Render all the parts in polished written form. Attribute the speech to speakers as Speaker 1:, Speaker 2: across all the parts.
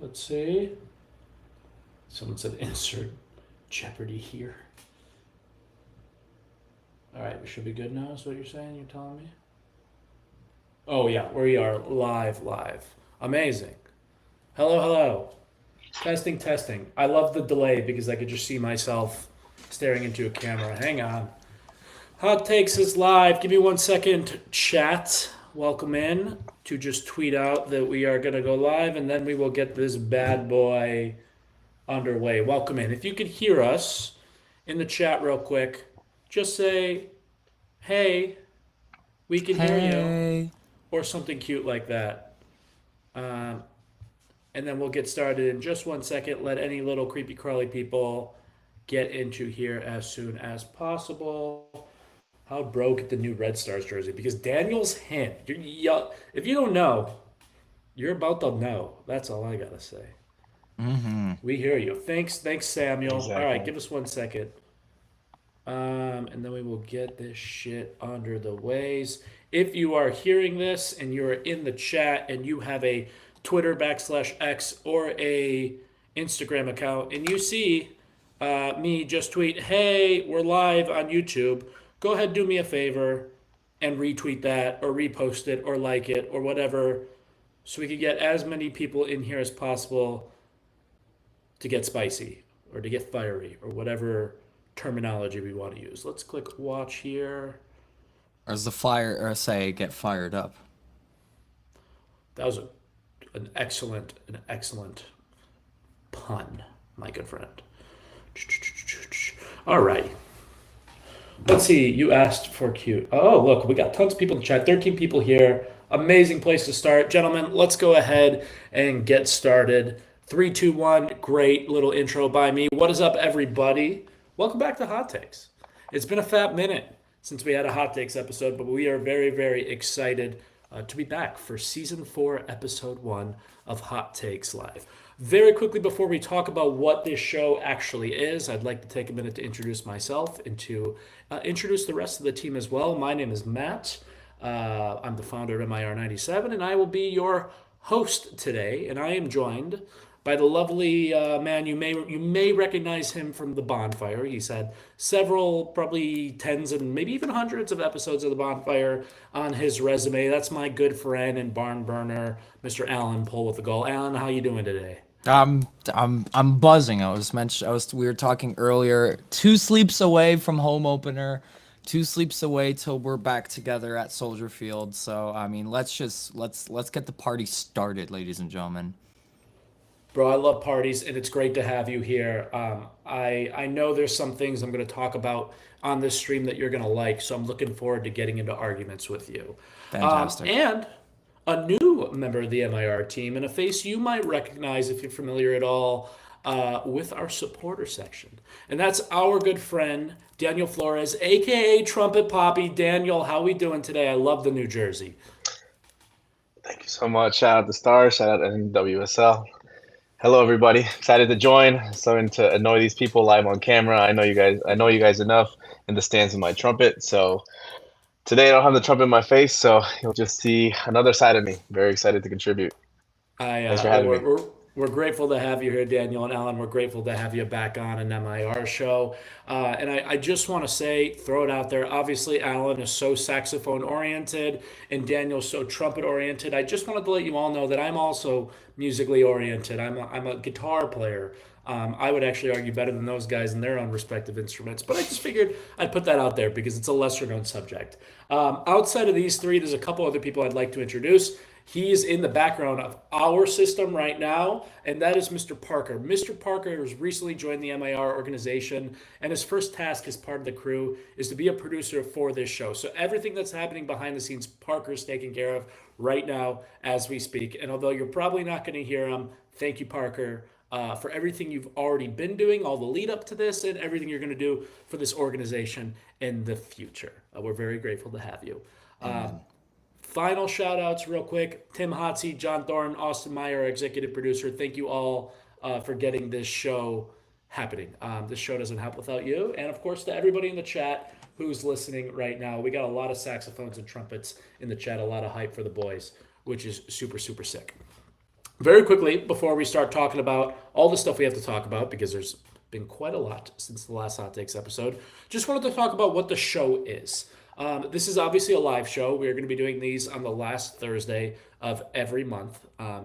Speaker 1: Let's see. Someone said insert Jeopardy here. All right, we should be good now, is what you're saying? You're telling me? Oh, yeah, we are live. Amazing. Hello, hello. Testing, testing. I love the delay because I could just see myself staring into a camera. Hang on. Hot Takes is live. Give me 1 second, chat. Welcome in to just tweet out that we are going to go live, and then we will get this bad boy underway. Welcome in. If you could hear us in the chat real quick, just say, hey, we can hear you,
Speaker 2: Hey.
Speaker 1: or something cute like that. And then we'll get started in just 1 second. Let any little creepy crawly people get into here as soon as possible. How broke the new Red Stars jersey? Because Daniel's hint. If you don't know, you're about to know. That's all I gotta say.
Speaker 2: Mm-hmm.
Speaker 1: We hear you. Thanks, Samuel. All right,
Speaker 3: Exactly.
Speaker 1: give us 1 second. And then we will get this shit under the ways. If you are hearing this and you're in the chat and you have a Twitter /X or a Instagram account and you see me just tweet, hey, we're live on YouTube, go ahead, do me a favor and retweet that or repost it or like it or whatever so we can get as many people in here as possible to get spicy or to get fiery or whatever terminology we want to use. Let's click watch here.
Speaker 2: Or as the fire or say get fired up.
Speaker 1: That was an excellent pun, my good friend. All right. Let's see. You asked for cute. Oh, look, we got tons of people in the chat. 13 people here. Amazing place to start. Gentlemen, let's go ahead and get started. 3, 2, 1. Great little intro by me. What is up, everybody? Welcome back to Hot Takes. It's been a fat minute since we had a Hot Takes episode, but we are very excited to be back for Season 4, Episode 1 of Hot Takes Live. Very quickly, before we talk about what this show actually is, I'd like to take a minute to introduce myself and to introduce the rest of the team as well. My name is Matt. I'm the founder of MIR97, and I will be your host today. And I am joined by the lovely man. You may recognize him from the Bonfire. He's had several, probably tens and maybe even hundreds of episodes of the Bonfire on his resume. That's my good friend and barn burner, Mr. Alan Pull with the Goal. Alan, how you doing today?
Speaker 2: I'm buzzing. We were talking earlier. 2 sleeps away from home opener. 2 sleeps away till we're back together at Soldier Field. So I mean, let's get the party started, ladies and gentlemen.
Speaker 1: Bro, I love parties, and it's great to have you here. I know there's some things I'm going to talk about on this stream that you're going to like, so I'm looking forward to getting into arguments with you.
Speaker 2: Fantastic.
Speaker 1: And a new member of the MIR team, and a face you might recognize if you're familiar at all with our supporter section. And that's our good friend, Daniel Flores, aka Trumpet Poppy. Daniel, how we doing today? I love the New Jersey.
Speaker 3: Thank you so much. Shout out to Stars. Shout out to NWSL. Hello, everybody. Excited to join. Starting to annoy these people live on camera. I know you guys. I know you guys enough in the stands with my trumpet. So today I don't have the trumpet in my face, so you'll just see another side of me. Very excited to contribute.
Speaker 1: I
Speaker 3: Thanks for having me.
Speaker 1: we're grateful to have you here, Daniel and Alan. We're grateful to have you back on an MIR show. And I just want to say, throw it out there. Obviously, Alan is so saxophone oriented, and Daniel's so trumpet oriented. I just wanted to let you all know that I'm also musically oriented. I'm a guitar player. I would actually argue better than those guys in their own respective instruments, but I just figured I'd put that out there because it's a lesser known subject. Outside of these three, there's a couple other people I'd like to introduce. He is in the background of our system right now, and that is Mr. Parker. Mr. Parker has recently joined the MIR organization, and his first task as part of the crew is to be a producer for this show. So everything that's happening behind the scenes, Parker's taking care of right now as we speak. And although you're probably not going to hear him, thank you, Parker, for everything you've already been doing, all the lead up to this, and everything you're going to do for this organization in the future. We're very grateful to have you.
Speaker 2: Amen.
Speaker 1: Final shout outs, real quick. Tim Hotsey, John Thorne, Austin Meyer, executive producer. Thank you all for getting this show happening. This show doesn't happen without you. And of course, to everybody in the chat who's listening right now, we got a lot of saxophones and trumpets in the chat, a lot of hype for the boys, which is super sick. Very quickly, before we start talking about all the stuff we have to talk about, because there's been quite a lot since the last Hot Takes episode, just wanted to talk about what the show is. This is obviously a live show. We're going to be doing these on the last Thursday of every month,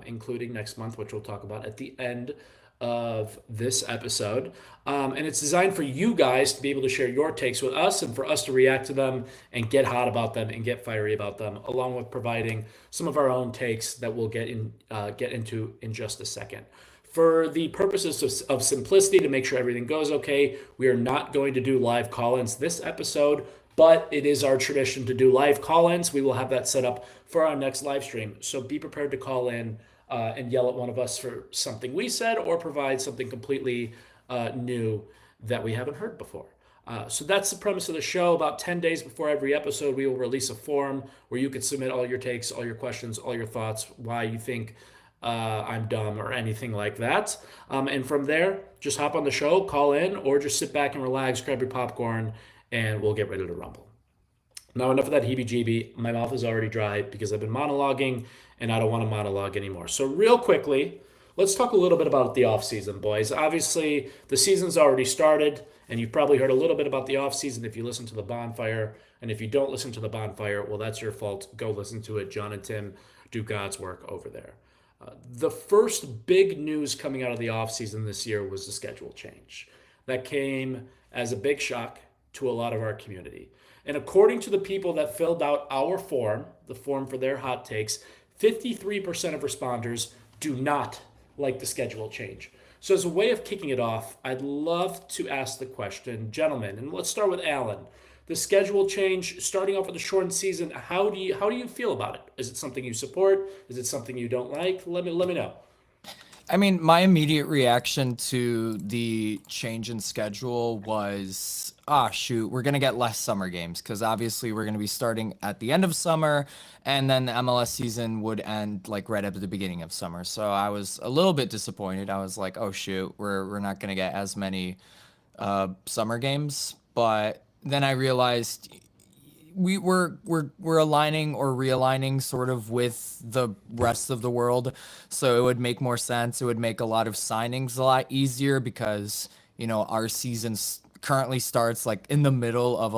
Speaker 1: including next month, which we'll talk about at the end of this episode. And it's designed for you guys to be able to share your takes with us and for us to react to them and get hot about them and get fiery about them, along with providing some of our own takes that we'll get into in just a second. For the purposes of simplicity, to make sure everything goes okay, we are not going to do live call-ins this episode, but it is our tradition to do live call-ins. We will have that set up for our next live stream. So be prepared to call in and yell at one of us for something we said or provide something completely new that we haven't heard before. So that's the premise of the show. About 10 days before every episode, we will release a form where you can submit all your takes, all your questions, all your thoughts, why you think I'm dumb or anything like that. And from there, just hop on the show, call in, or just sit back and relax, grab your popcorn, and we'll get ready to rumble. Now, enough of that heebie-jeebie. My mouth is already dry because I've been monologuing, and I don't want to monologue anymore. So real quickly, let's talk a little bit about the offseason, boys. Obviously, the season's already started, and you've probably heard a little bit about the offseason if you listen to the Bonfire. And if you don't listen to the Bonfire, well, that's your fault. Go listen to it. John and Tim do God's work over there. The first big news coming out of the offseason this year was the schedule change. That came as a big shock to a lot of our community. And according to the people that filled out our form, the form for their hot takes, 53% of responders do not like the schedule change. So as a way of kicking it off, I'd love to ask the question, gentlemen, and let's start with Alan. The schedule change, starting off with a shortened season, how do you feel about it? Is it something you support? Is it something you don't like? Let me know.
Speaker 2: I mean, my immediate reaction to the change in schedule was, shoot, we're going to get less summer games because obviously we're going to be starting at the end of summer and then the MLS season would end like right at the beginning of summer. So I was a little bit disappointed. I was like, oh, shoot, we're not going to get as many summer games. But then I realized we're aligning or realigning sort of with the rest of the world, so it would make more sense. It would make a lot of signings a lot easier because our season currently starts like in the middle of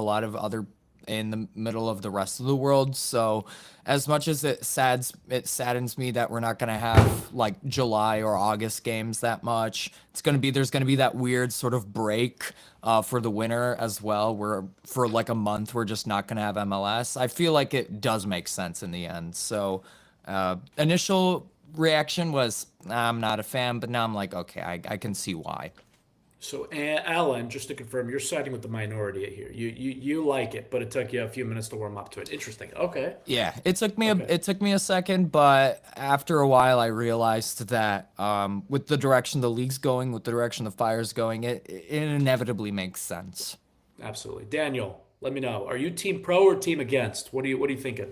Speaker 2: in the middle of the rest of the world. So as much as it saddens me that we're not going to have like July or August games that much, there's going to be that weird sort of break for the winter as well, where for like a month we're just not going to have MLS. I feel like it does make sense in the end. So initial reaction was, I'm not a fan, but now I'm like, okay, I can see why.
Speaker 1: So, Alan, just to confirm, you're siding with the minority here. You like it, but it took you a few minutes to warm up to it. Interesting. Okay.
Speaker 2: Yeah, it took me
Speaker 1: Okay.
Speaker 2: it took me a second, but after a while I realized that with the direction the league's going, with the direction the Fire's going, it inevitably makes sense.
Speaker 1: Absolutely. Daniel, let me know. Are you team pro or team against? What are you thinking?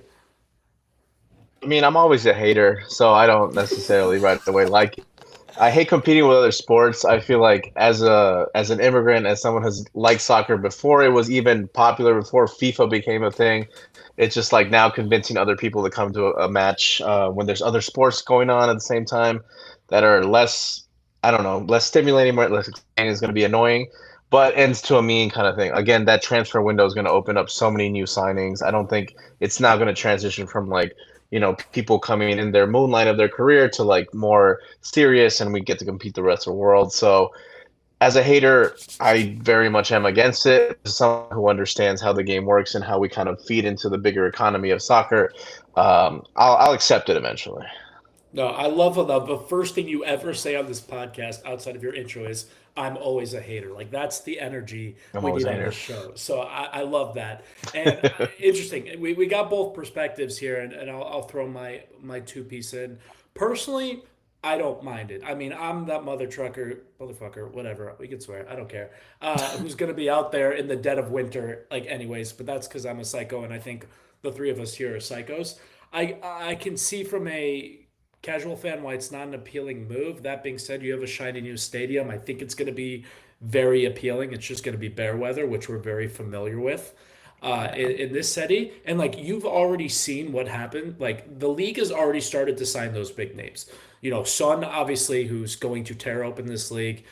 Speaker 3: I mean, I'm always a hater, so I don't necessarily right away like it. I hate competing with other sports. I feel like as an immigrant, as someone who's liked soccer before it was even popular, before FIFA became a thing, it's just like now convincing other people to come to a match when there's other sports going on at the same time that are less, I don't know, less stimulating, more less exciting is going to be annoying, but ends to a mean kind of thing. Again, that transfer window is going to open up so many new signings. I don't think it's now going to transition from like people coming in their moonlight of their career to like more serious, and we get to compete the rest of the world. So as a hater, I very much am against it. As someone who understands how the game works and how we kind of feed into the bigger economy of soccer, I'll accept it eventually.
Speaker 1: No, I love the first thing you ever say on this podcast outside of your intro is, I'm always a hater. Like, that's the energy
Speaker 3: I'm
Speaker 1: we
Speaker 3: always
Speaker 1: need
Speaker 3: a
Speaker 1: on
Speaker 3: hater.
Speaker 1: this show. So I love that. And interesting. We got both perspectives here, and I'll throw my two piece in. Personally, I don't mind it. I mean, I'm that motherfucker, whatever. We can swear. I don't care. Who's going to be out there in the dead of winter, like, anyways. But that's because I'm a psycho, and I think the three of us here are psychos. I can see from a casual fan why it's not an appealing move. That being said, you have a shiny new stadium. I think it's going to be very appealing. It's just going to be bear weather, which we're very familiar with. in this setting. And like you've already seen what happened. Like the league has already started to sign those big names. Son, obviously, who's going to tear open this league.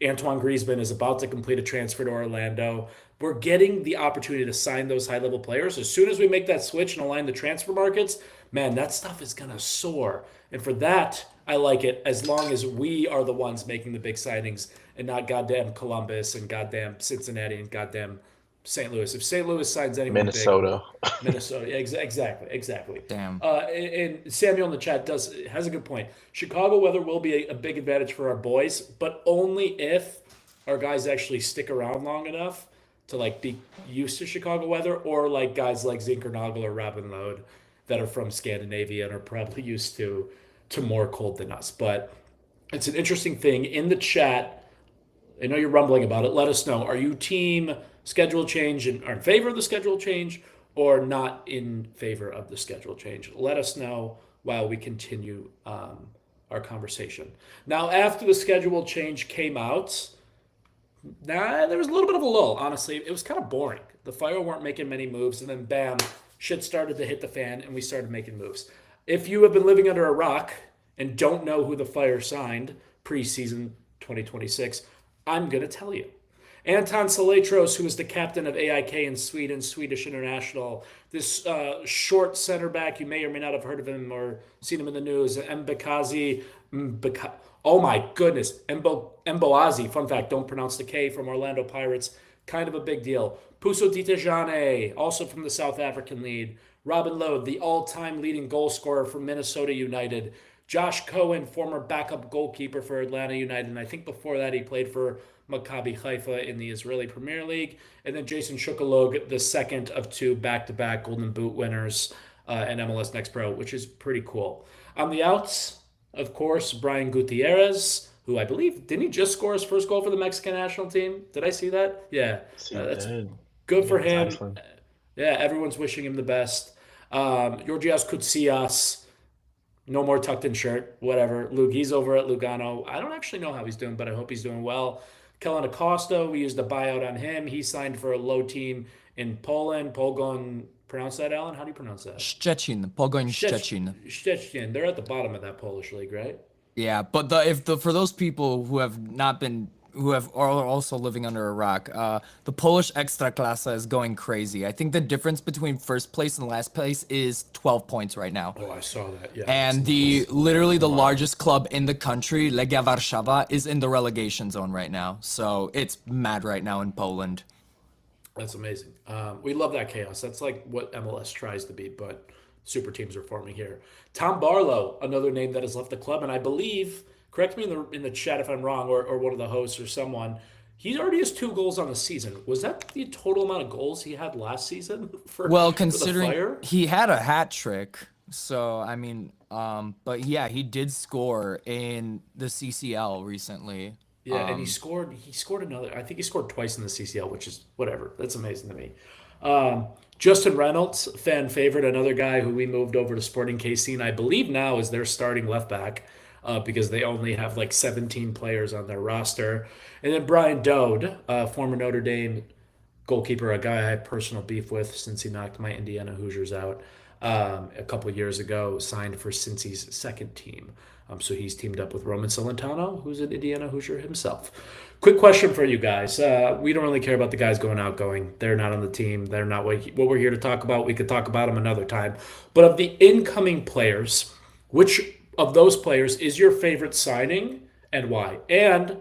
Speaker 1: Antoine Griezmann is about to complete a transfer to Orlando. We're getting the opportunity to sign those high level players. As soon as we make that switch and align the transfer markets, man, that stuff is going to soar. And for that, I like it as long as we are the ones making the big signings and not goddamn Columbus and goddamn Cincinnati and goddamn St. Louis. If St. Louis signs anyone big,
Speaker 3: Minnesota.
Speaker 1: Minnesota, exactly.
Speaker 2: Damn.
Speaker 1: And Samuel in the chat has a good point. Chicago weather will be a big advantage for our boys, but only if our guys actually stick around long enough to like be used to Chicago weather, or like guys like Zinkernagel or Robin Lode that are from Scandinavia and are probably used to more cold than us. But it's an interesting thing in the chat. I know you're rumbling about it. Let us know. Are you team schedule change and are in favor of the schedule change, or not in favor of the schedule change? Let us know while we continue our conversation. Now, after the schedule change came out, there was a little bit of a lull, honestly. It was kind of boring. The Fire weren't making many moves, and then bam, shit started to hit the fan, and we started making moves. If you have been living under a rock and don't know who the Fire signed preseason 2026, I'm going to tell you. Anton Saletros, who is the captain of AIK in Sweden, Swedish International. This short center back, you may or may not have heard of him or seen him in the news. Mbakazi, oh my goodness, Mboazi, fun fact, don't pronounce the K, from Orlando Pirates. Kind of a big deal. Puso Titejane, also from the South African League. Robin Lode, the all-time leading goal scorer for Minnesota United. Josh Cohen, former backup goalkeeper for Atlanta United, and I think before that he played for Maccabi Haifa in the Israeli Premier League. And then Jason Shukalog, the second of two back-to-back Golden Boot winners in MLS Next Pro, which is pretty cool. On the outs, of course, Brian Gutierrez, who I believe, didn't he just score his first goal for the Mexican national team? Did I see that? Yeah. That's good for him.
Speaker 3: Excellent.
Speaker 1: Yeah, everyone's wishing him the best. Georgios Koutsias, no more tucked in shirt, whatever. He's over at Lugano. I don't actually know how he's doing, but I hope he's doing well. Kellen Acosta, we used a buyout on him. He signed for a low team in Poland. Pogon, pronounce that, Alan? How do you pronounce that?
Speaker 2: Szczecin, Pogoń Szczecin.
Speaker 1: Szczecin. They're at the bottom of that Polish league, right?
Speaker 2: Yeah, but for those people who have not been, who are also living under a rock, the Polish Ekstraklasa is going crazy. I think the difference between first place and last place is 12 points right now.
Speaker 1: Oh, I saw that. Yeah.
Speaker 2: And literally the largest club in the country, Legia Warszawa, is in the relegation zone right now. So it's mad right now in Poland.
Speaker 1: That's amazing. We love that chaos. That's like what MLS tries to be, but super teams are forming here. Tom Barlow, another name that has left the club, and I believe, correct me in the chat if I'm wrong, or one of the hosts or someone, he already has 2 goals on the season. Was that the total amount of goals he had last season for
Speaker 2: considering
Speaker 1: the Fire?
Speaker 2: he had a hat trick, so I mean, but yeah, he did score in the CCL recently.
Speaker 1: Yeah, and he scored another. I think he scored twice in the CCL, which is whatever. That's amazing to me. Justin Reynolds, fan favorite, another guy who we moved over to Sporting KC, and I believe now is their starting left back because they only have like 17 players on their roster. And then Brian Dode, former Notre Dame goalkeeper, a guy I had personal beef with since he knocked my Indiana Hoosiers out a couple years ago, signed for Cincy's second team. So he's teamed up with Roman Celentano, who's an Indiana Hoosier himself. Quick question for you guys. We don't really care about the guys outgoing. They're not on the team. They're not what we're here to talk about. We could talk about them another time. But of the incoming players, which of those players is your favorite signing and why? And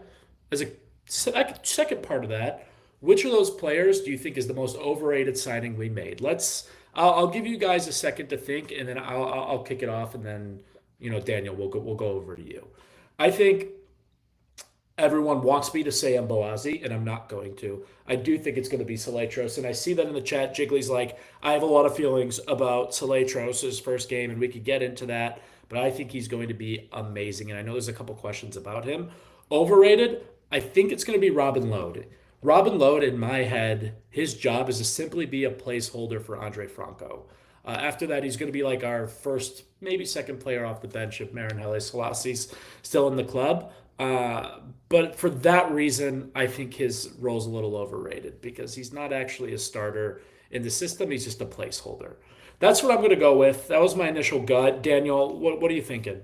Speaker 1: as a second part of that, which of those players do you think is the most overrated signing we made? I'll give you guys a second to think, and then I'll kick it off, and then Daniel, we'll go over to you. I think everyone wants me to say Mboazi, and I'm not going to. I do think it's going to be Saletros, and I see that in the chat. Jiggly's like, I have a lot of feelings about Saletros' first game, and we could get into that, but I think he's going to be amazing, and I know there's a couple questions about him. Overrated, I think it's going to be Robin Lode. Robin Lode, in my head, his job is to simply be a placeholder for Andre Franco. After that, he's going to be like our first, maybe second player off the bench if Marin Haile Selassie's still in the club. But for that reason, I think his role's a little overrated because he's not actually a starter in the system. He's just a placeholder. That's what I'm going to go with. That was my initial gut. Daniel, what are you thinking?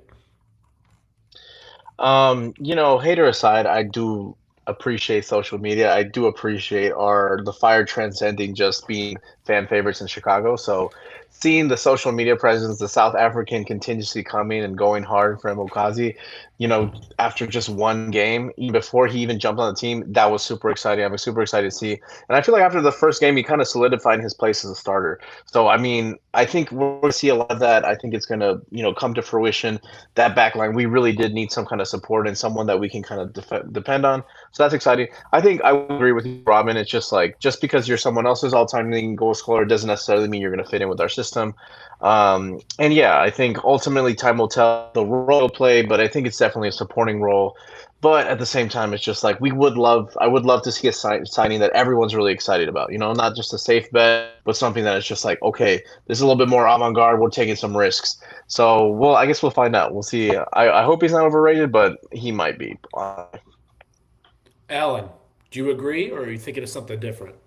Speaker 3: Hater aside, I do appreciate social media. I do appreciate the fire transcending just being fan favorites in Chicago. So seeing the social media presence, the South African continuously coming and going hard for Mbokazi, after just one game, even before he even jumped on the team, that was super exciting. I'm super excited to see. And I feel like after the first game, he kind of solidified his place as a starter. So, I mean, I think we're going to see a lot of that. I think it's going to, come to fruition. That back line, we really did need some kind of support and someone that we can kind of depend on. So that's exciting. I think I would agree with you, Robin. It's just like, just because you're someone else's all-time leading goal scorer doesn't necessarily mean you're going to fit in with our system. And yeah, I think ultimately time will tell the role he'll play, but I think it's definitely a supporting role. But at the same time, it's just like I would love to see a signing that everyone's really excited about. Not just a safe bet, but something that is just like, okay, this is a little bit more avant-garde. We're taking some risks. So, well, I guess we'll find out. We'll see. I hope he's not overrated, but he might be.
Speaker 1: Alan, do you agree, or are you thinking of something different?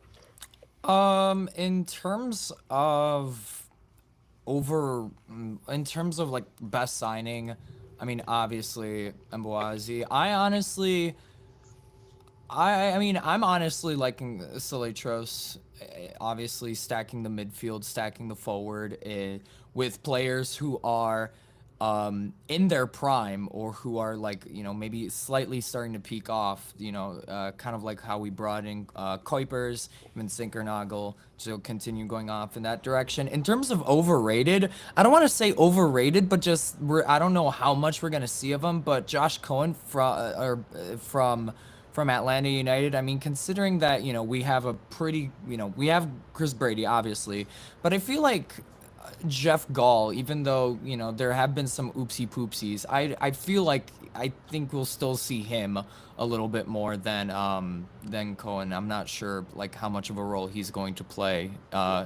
Speaker 2: In terms of in terms of like best signing, I mean, obviously Mboazi. I'm honestly liking Salatros, obviously stacking the midfield, stacking the forward with players who are in their prime or who are like, maybe slightly starting to peak off, kind of like how we brought in Kuipers, even Sinkernagel to continue going off in that direction. In terms of overrated, I don't want to say overrated, but just I don't know how much we're going to see of him, but Josh Cohen from Atlanta United. I mean, considering that, we have we have Chris Brady, obviously, but I feel like Jeff Gall, even though, there have been some oopsie poopsies, I feel like I think we'll still see him a little bit more than Cohen. I'm not sure like how much of a role he's going to play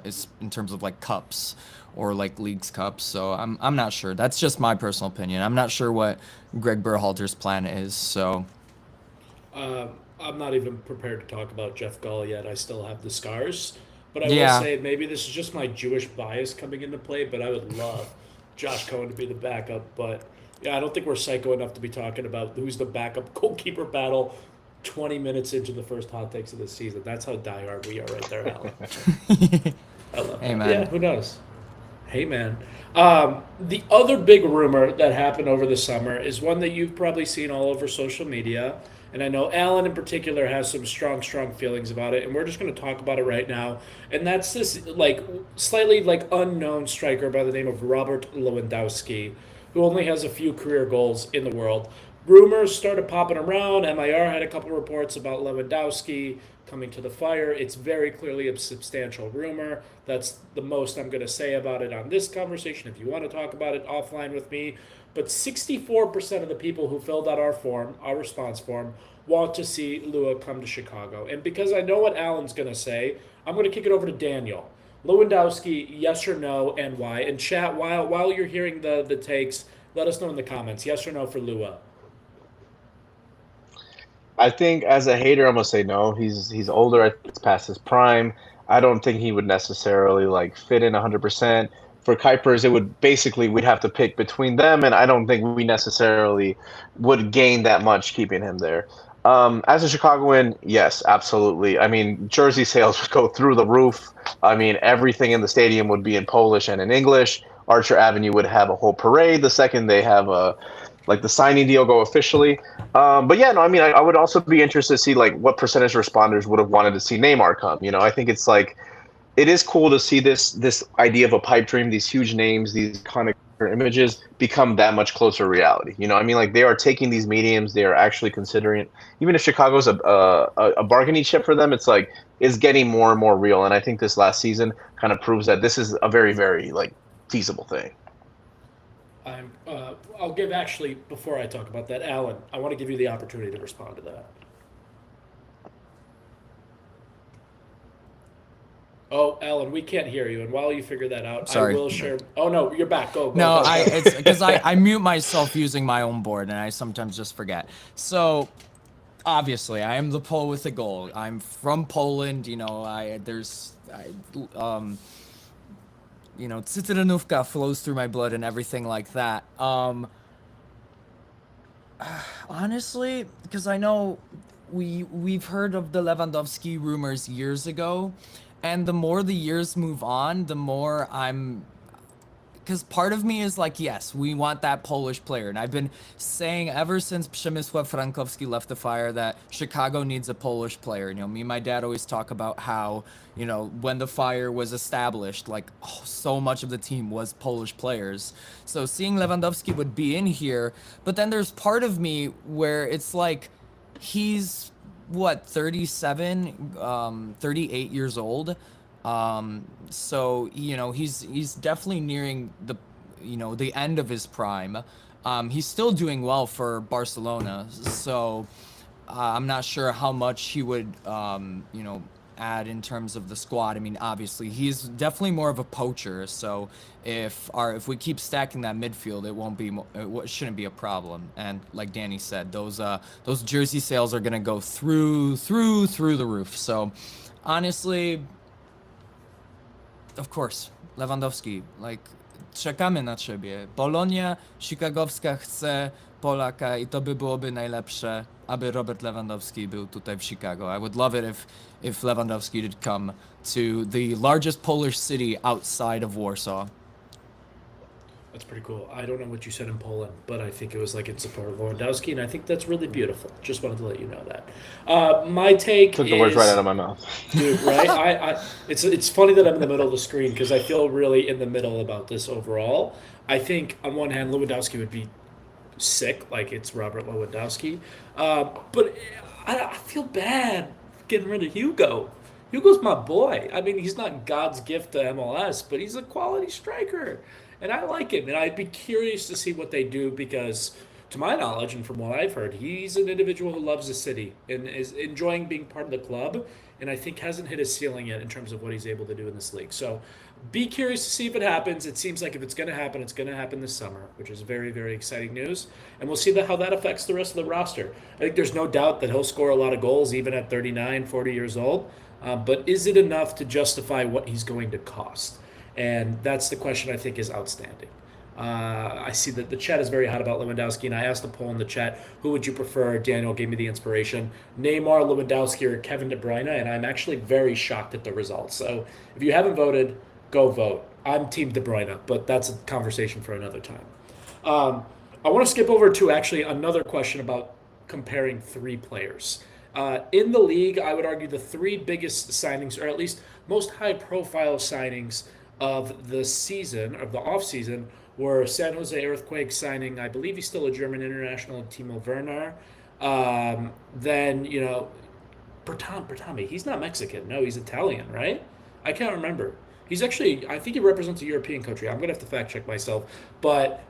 Speaker 2: is in terms of like cups or like leagues cups. So I'm not sure. That's just my personal opinion. I'm not sure what Greg Berhalter's plan is. So
Speaker 1: I'm not even prepared to talk about Jeff Gull yet. I still have the scars. But I will
Speaker 2: yeah.
Speaker 1: say maybe this is just my Jewish bias coming into play, but I would love Josh Cohen to be the backup. But yeah, I don't think we're psycho enough to be talking about who's the backup goalkeeper battle 20 minutes into the first hot takes of the season. That's how diehard we are right there, Alan. I love
Speaker 2: Hey
Speaker 1: that.
Speaker 2: man.
Speaker 1: Yeah, who knows? Hey, man. The other big rumor that happened over the summer is one that you've probably seen all over social media. And I know Alan in particular has some strong, strong feelings about it. And we're just going to talk about it right now. And that's this, like, slightly, like, unknown striker by the name of Robert Lewandowski, who only has a few career goals in the world. Rumors started popping around. MIR had a couple reports about Lewandowski coming to the Fire. It's very clearly a substantial rumor. That's the most I'm going to say about it on this conversation. If you want to talk about it offline with me, but 64% of the people who filled out our response form, want to see Lua come to Chicago. And because I know what Alan's going to say, I'm going to kick it over to Daniel. Lewandowski, yes or no, and why? And chat, while you're hearing the takes, let us know in the comments, yes or no for Lua.
Speaker 3: I think as a hater, I'm gonna say no. He's older. It's past his prime. I don't think he would necessarily like fit in 100%. For Kuipers, it would basically we'd have to pick between them, and I don't think we necessarily would gain that much keeping him there. As a Chicagoan, yes, absolutely. I mean, jersey sales would go through the roof. I mean, everything in the stadium would be in Polish and in English. Archer Avenue would have a whole parade the second they have a like the signing deal go officially. But yeah, no, I mean, I would also be interested to see like what percentage of responders would have wanted to see Neymar come. I think it's like it is cool to see this idea of a pipe dream, these huge names, these iconic images become that much closer to reality. I mean, like they are taking these mediums, they are actually considering it. Even if Chicago's a bargaining chip for them, it's like it's getting more and more real. And I think this last season kind of proves that this is a very, very like feasible thing.
Speaker 1: I'll give actually before I talk about that, Alan. I want to give you the opportunity to respond to that. Oh, Alan, we can't hear you. And while you figure that out,
Speaker 2: Sorry.
Speaker 1: I will share. Oh no, you're back. Go.
Speaker 2: No,
Speaker 1: go.
Speaker 2: it's because I mute myself using my own board and I sometimes just forget. So Obviously, I am the Pole with the goal. I'm from Poland. Cytranówka flows through my blood and everything like that. Honestly, because I know we've heard of the Lewandowski rumors years ago, and the more the years move on, the more I'm because part of me is like, yes, we want that Polish player. And I've been saying ever since Przemysław Frankowski left the Fire that Chicago needs a Polish player. Me and my dad always talk about how, when the Fire was established, like so much of the team was Polish players. So seeing Lewandowski would be in here, but then there's part of me where it's like he's what 37 38 years old. So he's definitely nearing the end of his prime. He's still doing well for Barcelona, so I'm not sure how much he would add in terms of the squad. I mean, obviously he's definitely more of a poacher, so if we keep stacking that midfield, it shouldn't be a problem. And like Danny said, those jersey sales are gonna go through the roof. So honestly, of course, Lewandowski, czekamy na ciebie. Polonia chicagowska chce Polaka i to byłoby najlepsze, aby Robert Lewandowski był tutaj w Chicago. I would love it if Lewandowski did come to the largest Polish city outside of Warsaw.
Speaker 1: That's pretty cool. I don't know what you said in Poland, but I think it was like in support of Lewandowski, and I think that's really beautiful. Just wanted to let you know that. My take
Speaker 3: Took the words right out of my mouth.
Speaker 1: Dude, right? It's funny that I'm in the middle of the screen because I feel really in the middle about this overall. I think on one hand, Lewandowski would be sick, like it's Robert Lewandowski, but I feel bad getting rid of Hugo. Hugo's my boy. I mean, he's not God's gift to MLS, but he's a quality striker. And I like him. And I'd be curious to see what they do because, to my knowledge and from what I've heard, he's an individual who loves the city and is enjoying being part of the club. And I think hasn't hit his ceiling yet in terms of what he's able to do in this league. So be curious to see if it happens. It seems like if it's going to happen, it's going to happen this summer, which is very, very exciting news. And we'll see how that affects the rest of the roster. I think there's no doubt that he'll score a lot of goals even at 39, 40 years old. But is it enough to justify what he's going to cost? And that's the question I think is outstanding. I see that the chat is very hot about Lewandowski, and I asked the poll in the chat, who would you prefer? Daniel gave me the inspiration. Neymar, Lewandowski, or Kevin De Bruyne, and I'm actually very shocked at the results. So if you haven't voted, go vote. I'm Team De Bruyne, but that's a conversation for another time. I want to skip over to actually another question about comparing three players. In the league, I would argue the three biggest signings, or at least most high-profile signings of the season, of the off-season, were San Jose Earthquake signing, I believe he's still a German international, Timo Werner. Then, Bertami, he's not Mexican. No, he's Italian, right? I can't remember. He's actually, I think he represents a European country. I'm going to have to fact check myself. But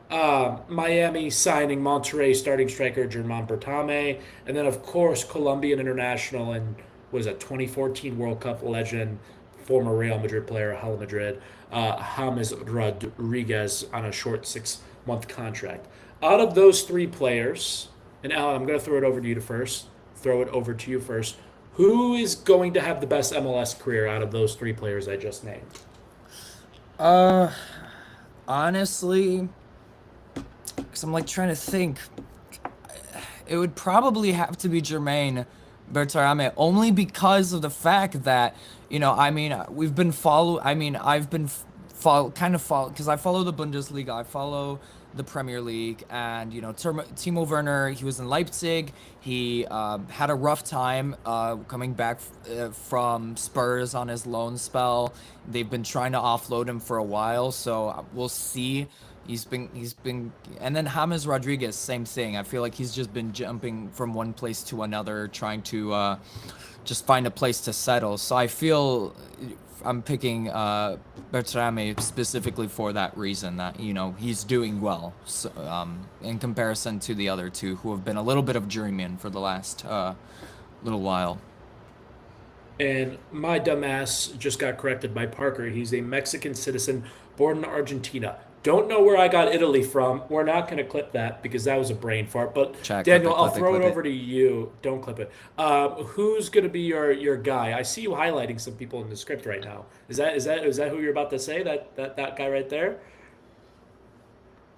Speaker 1: Miami signing Monterrey starting striker German Bertame. And then, of course, Colombian international and was a 2014 World Cup legend, former Real Madrid player, Hala Madrid, James Rodriguez on a short 6-month contract. Out of those three players, and Alan, I'm going to throw it over to you first. Who is going to have the best MLS career out of those three players I just named?
Speaker 2: Honestly, because I'm trying to think, it would probably have to be Jermaine Bertarame, only because of the fact that, we've been I've been because I follow the Bundesliga, I follow the Premier League, and Timo Werner, he was in Leipzig. He had a rough time coming back from Spurs on his loan spell. They've been trying to offload him for a while, so we'll see. He's been, and then James Rodriguez, same thing. I feel like he's just been jumping from one place to another, trying to just find a place to settle. So I feel I'm picking Bertrame specifically for that reason, that he's doing well, so, in comparison to the other two who have been a little bit of journeyman for the last little while.
Speaker 1: And my dumbass just got corrected by Parker. He's a Mexican citizen born in Argentina. Don't know where I got Italy from. We're not going to clip that because that was a brain fart. But
Speaker 2: Chat, clip
Speaker 1: Daniel,
Speaker 2: it,
Speaker 1: I'll
Speaker 2: clip it,
Speaker 1: throw it
Speaker 2: clip it.
Speaker 1: over to you. Don't clip it. Who's going to be your guy? I see you highlighting some people in the script right now. Is that who you're about to say? That guy right there?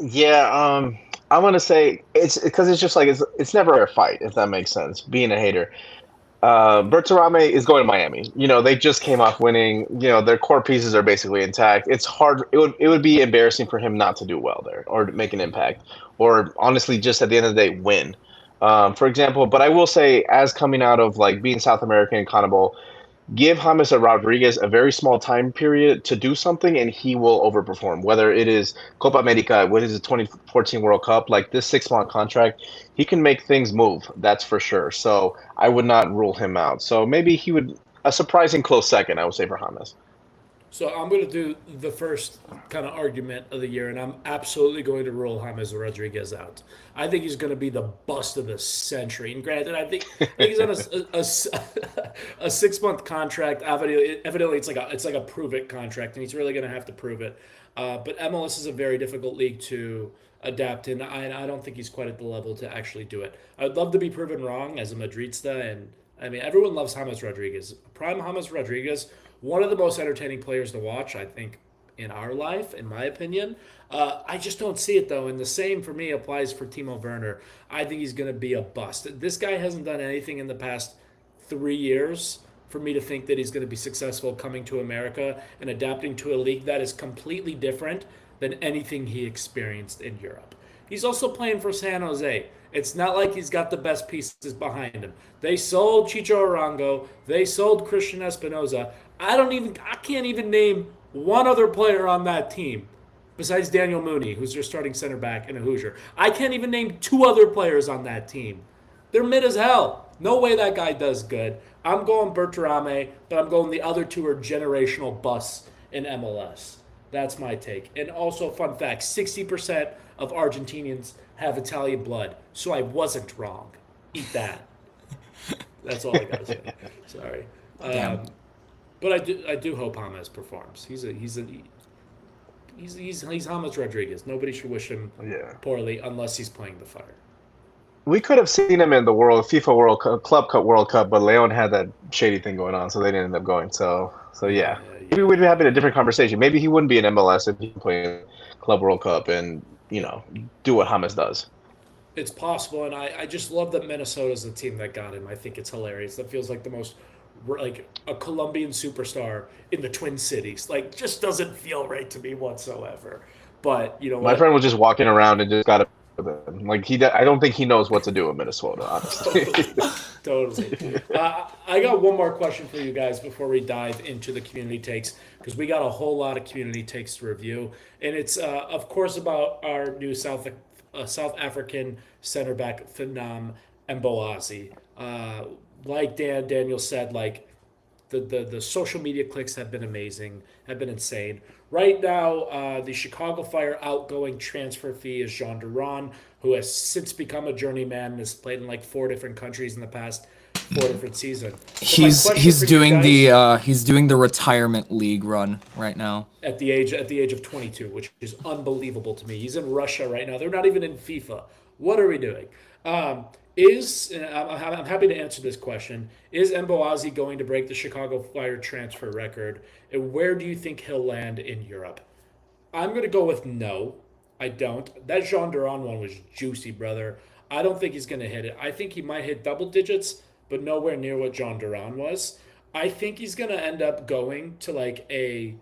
Speaker 3: Yeah, I'm gonna say it's because it's just like it's never a fight, if that makes sense. Being a hater, Bertarame is going to Miami. They just came off winning. Their core pieces are basically intact. It's hard. It would be embarrassing for him not to do well there or to make an impact, or honestly, just at the end of the day, win. For example, but I will say, as coming out of like being South American and CONMEBOL, give James Rodriguez a very small time period to do something, and he will overperform. Whether it is Copa America, what is the 2014 World Cup, like this 6 month contract, he can make things move. That's for sure. So I would not rule him out. So maybe he would a surprising close second, I would say, for James.
Speaker 1: So I'm going to do the first kind of argument of the year, and I'm absolutely going to rule James Rodriguez out. I think he's going to be the bust of the century. And granted, I think he's on a 6 month contract. Evidently, it's like a prove it contract, and he's really going to have to prove it. But MLS is a very difficult league to adapt in. I don't think he's quite at the level to actually do it. I'd love to be proven wrong as a Madridista, and I mean everyone loves James Rodriguez. Prime James Rodriguez, one of the most entertaining players to watch, I think, in our life, in my opinion. I just don't see it though, and the same for me applies for Timo Werner. I think he's going to be a bust. This guy hasn't done anything in the past 3 years for me to think that he's going to be successful coming to America and adapting to a league that is completely different than anything he experienced in Europe. He's also playing for San Jose. It's not like he's got the best pieces behind him. They sold Chicho Arango. They sold Christian Espinoza. I can't even name one other player on that team besides Daniel Mooney, who's their starting center back and a Hoosier. I can't even name two other players on that team. They're mid as hell. No way that guy does good. I'm going Bertarame, but I'm going the other two are generational busts in MLS. That's my take. And also, fun fact, 60% of Argentinians have Italian blood. So I wasn't wrong. Eat that. That's all I got to say. Sorry.
Speaker 2: Damn.
Speaker 1: But I do hope James performs. He's James Rodriguez. Nobody should wish him
Speaker 3: Yeah.
Speaker 1: poorly unless he's playing the fire.
Speaker 3: We could have seen him in the FIFA World Cup, Club Cup World Cup, but Leon had that shady thing going on, so they didn't end up going. So yeah, maybe we'd be having a different conversation. Maybe he wouldn't be in MLS if he played Club World Cup and do what James does.
Speaker 1: It's possible, and I just love that Minnesota's the team that got him. I think it's hilarious. That feels like the most like a Colombian superstar in the Twin Cities. Like, just doesn't feel right to me whatsoever. But you know
Speaker 3: My
Speaker 1: what?
Speaker 3: friend was just walking around and just got a like I don't think he knows what to do in Minnesota, honestly.
Speaker 1: Totally. Totally. I got one more question for you guys before we dive into the community takes because we got a whole lot of community takes to review, and it's of course about our new South African center back Phenom Mboazi. Like Daniel said, like the social media clicks have been amazing, have been insane. Right now, the Chicago Fire outgoing transfer fee is Jean Duran, who has since become a journeyman and has played in like 4 different countries in the past 4 different seasons.
Speaker 2: He's doing the retirement league run right now.
Speaker 1: At the age of 22, which is unbelievable to me. He's in Russia right now. They're not even in FIFA. What are we doing? I'm happy to answer this question. Is Mboazi going to break the Chicago Fire transfer record? And where do you think he'll land in Europe? I'm going to go with no. I don't. That Jean Duran one was juicy, brother. I don't think he's going to hit it. I think he might hit double digits, but nowhere near what Jean Duran was. I think he's going to end up going to like a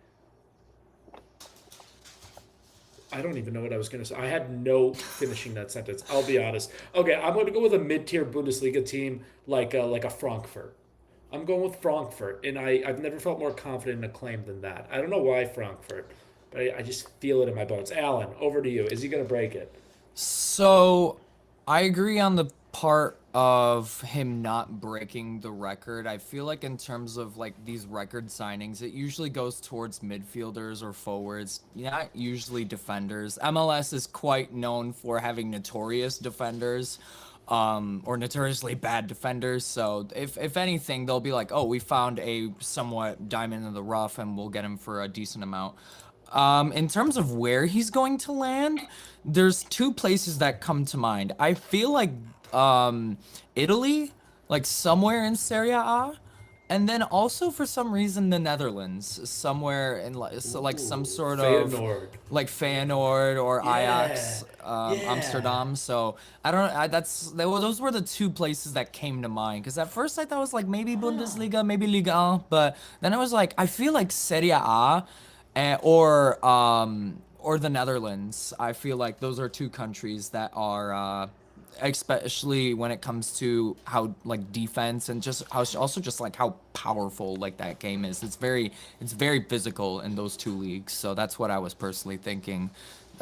Speaker 1: I don't even know what I was going to say. I had no finishing that sentence. I'll be honest. Okay, I'm going to go with a mid-tier Bundesliga team like a Frankfurt. I'm going with Frankfurt, and I've never felt more confident in a claim than that. I don't know why Frankfurt, but I just feel it in my bones. Alan, over to you. Is he going to break it?
Speaker 2: So, I agree on the part of him not breaking the record. I feel like in terms of like these record signings, it usually goes towards midfielders or forwards, not usually defenders. MLS is quite known for having notorious defenders, or notoriously bad defenders. So if anything, they'll be like, oh, we found a somewhat diamond in the rough and we'll get him for a decent amount. In terms of where he's going to land, there's two places that come to mind. I feel like Italy, like somewhere in Serie A, and then also for some reason the Netherlands, somewhere in like some
Speaker 1: Ooh,
Speaker 2: sort of
Speaker 1: Feyenoord.
Speaker 2: like Feyenoord or
Speaker 1: Yeah,
Speaker 2: Ajax,
Speaker 1: yeah.
Speaker 2: Amsterdam. So I don't. Those were the two places that came to mind. Because at first I thought it was like maybe
Speaker 1: Huh.
Speaker 2: Bundesliga, maybe Liga 1, but then I was like, I feel like Serie A, or the Netherlands. I feel like those are two countries that are. Especially when it comes to how like defense and just how also just like how powerful like that game is. It's very physical in those two leagues. So that's what I was personally thinking.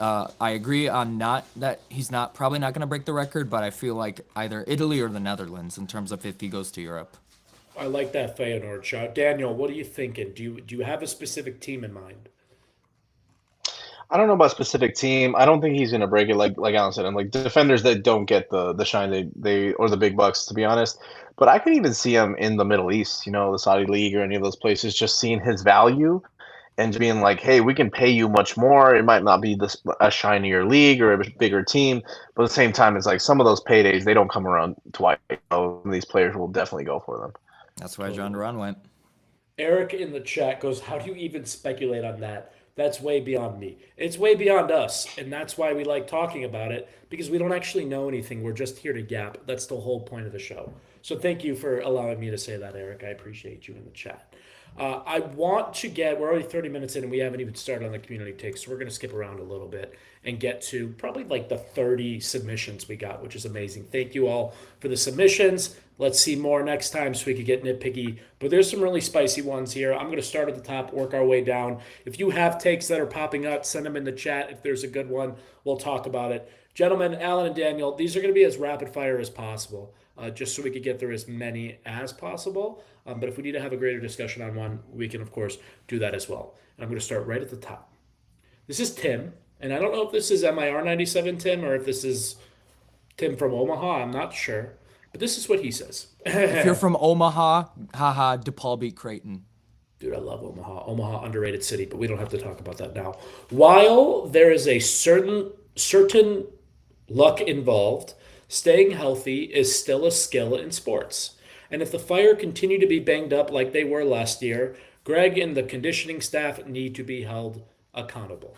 Speaker 2: I agree on not that he's not probably not going to break the record, but I feel like either Italy or the Netherlands in terms of if he goes to Europe.
Speaker 1: I like that Feyenoord shot. Daniel, what are you thinking? Do you have a specific team in mind?
Speaker 3: I don't know about specific team. I don't think he's gonna break it like Alan said, and like defenders that don't get the shine they or the big bucks, to be honest. But I could even see him in the Middle East, the Saudi League or any of those places, just seeing his value and just being like, hey, we can pay you much more. It might not be this a shinier league or a bigger team, but at the same time, it's like some of those paydays they don't come around twice. So these players will definitely go for them.
Speaker 2: That's why John
Speaker 1: Totally.
Speaker 2: Duran went.
Speaker 1: Eric in the chat goes, how do you even speculate on that? That's way beyond me. It's way beyond us. And that's why we like talking about it because we don't actually know anything. We're just here to gap. That's the whole point of the show. So thank you for allowing me to say that, Eric. I appreciate you in the chat. I want to we're already 30 minutes in and we haven't even started on the community takes. So we're going to skip around a little bit and get to probably like the 30 submissions we got, which is amazing. Thank you all for the submissions. Let's see more next time so we could get nitpicky. But there's some really spicy ones here. I'm going to start at the top, work our way down. If you have takes that are popping up, send them in the chat. If there's a good one, we'll talk about it. Gentlemen, Alan and Daniel, these are going to be as rapid fire as possible, just so we could get through as many as possible. But if we need to have a greater discussion on one, we can, of course, do that as well. And I'm going to start right at the top. This is Tim, and I don't know if this is MIR97 Tim or if this is Tim from Omaha. I'm not sure. But this is what he says.
Speaker 2: If you're from Omaha, haha, DePaul beat Creighton.
Speaker 1: Dude, I love Omaha. Omaha, underrated city, but we don't have to talk about that now. While there is a certain luck involved, staying healthy is still a skill in sports. And if the Fire continue to be banged up like they were last year, Greg and the conditioning staff need to be held accountable.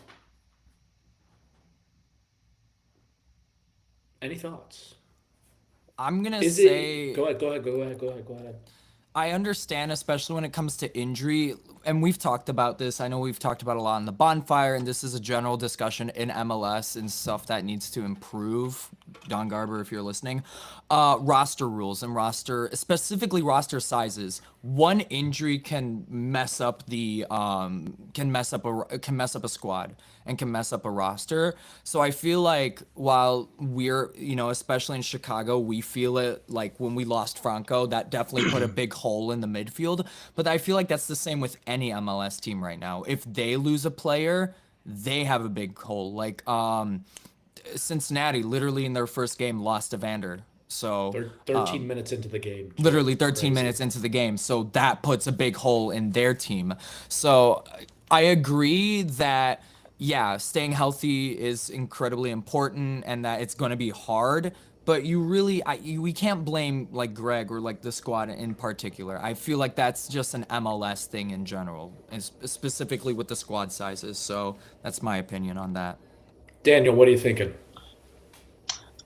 Speaker 1: Any thoughts?
Speaker 2: I'm gonna
Speaker 1: Is it?
Speaker 2: say
Speaker 1: Go ahead.
Speaker 2: I understand, especially when it comes to injury, and we've talked about this. I know we've talked about a lot on the Bonfire, and this is a general discussion in MLS and stuff that needs to improve. Don Garber, if you're listening, roster rules and specifically roster sizes. One injury can mess up a squad and can mess up a roster. So I feel like while we're, especially in Chicago, we feel it like when we lost Franco, that definitely put a big hole in the midfield. But I feel like that's the same with any MLS team right now. If they lose a player, they have a big hole. Like Cincinnati, literally in their first game, lost Evander. So
Speaker 1: 13 minutes into the game.
Speaker 2: literally 13
Speaker 1: Crazy.
Speaker 2: minutes into the game. So that puts a big hole in their team. So I agree that, yeah, staying healthy is incredibly important and that it's going to be hard. But we can't blame like Greg or like the squad in particular. I feel like that's just an MLS thing in general, and specifically with the squad sizes. So that's my opinion on that.
Speaker 1: Daniel, what are you thinking?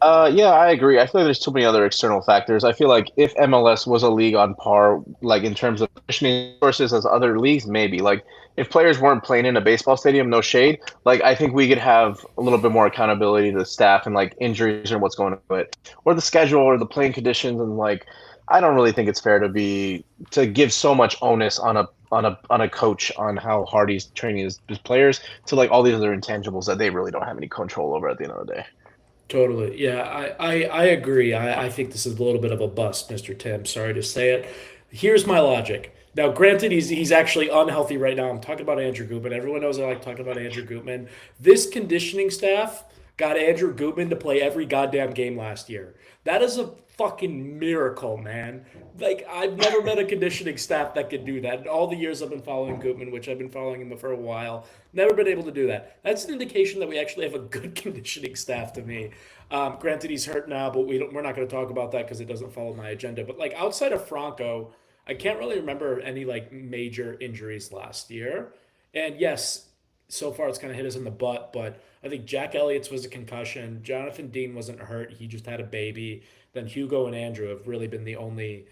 Speaker 3: Yeah, I agree. I feel like there's too many other external factors. I feel like if MLS was a league on par, like in terms of conditioning sources as other leagues, maybe. Like if players weren't playing in a baseball stadium, no shade. Like I think we could have a little bit more accountability to the staff and like injuries and what's going on with it, or the schedule or the playing conditions. And like, I don't really think it's fair to give so much onus on a coach on how hard he's training his players to like all these other intangibles that they really don't have any control over at the end of the day.
Speaker 1: Totally. Yeah, I agree. I think this is a little bit of a bust, Mr. Tim. Sorry to say it. Here's my logic. Now, granted, he's actually unhealthy right now. I'm talking about Andrew Gutman. Everyone knows I like talking about Andrew Gutman. This conditioning staff got Andrew Gutman to play every goddamn game last year. That is a fucking miracle, man. Like, I've never met a conditioning staff that could do that. In all the years I've been following Gutman, which I've been following him for a while, never been able to do that. That's an indication that we actually have a good conditioning staff to me. Granted, he's hurt now, but we're not going to talk about that because it doesn't follow my agenda. But like outside of Franco, I can't really remember any like major injuries last year. And yes, so far it's kind of hit us in the butt, but I think Jack Elliott's was a concussion. Jonathan Dean wasn't hurt; he just had a baby. Then Hugo and Andrew have really been the only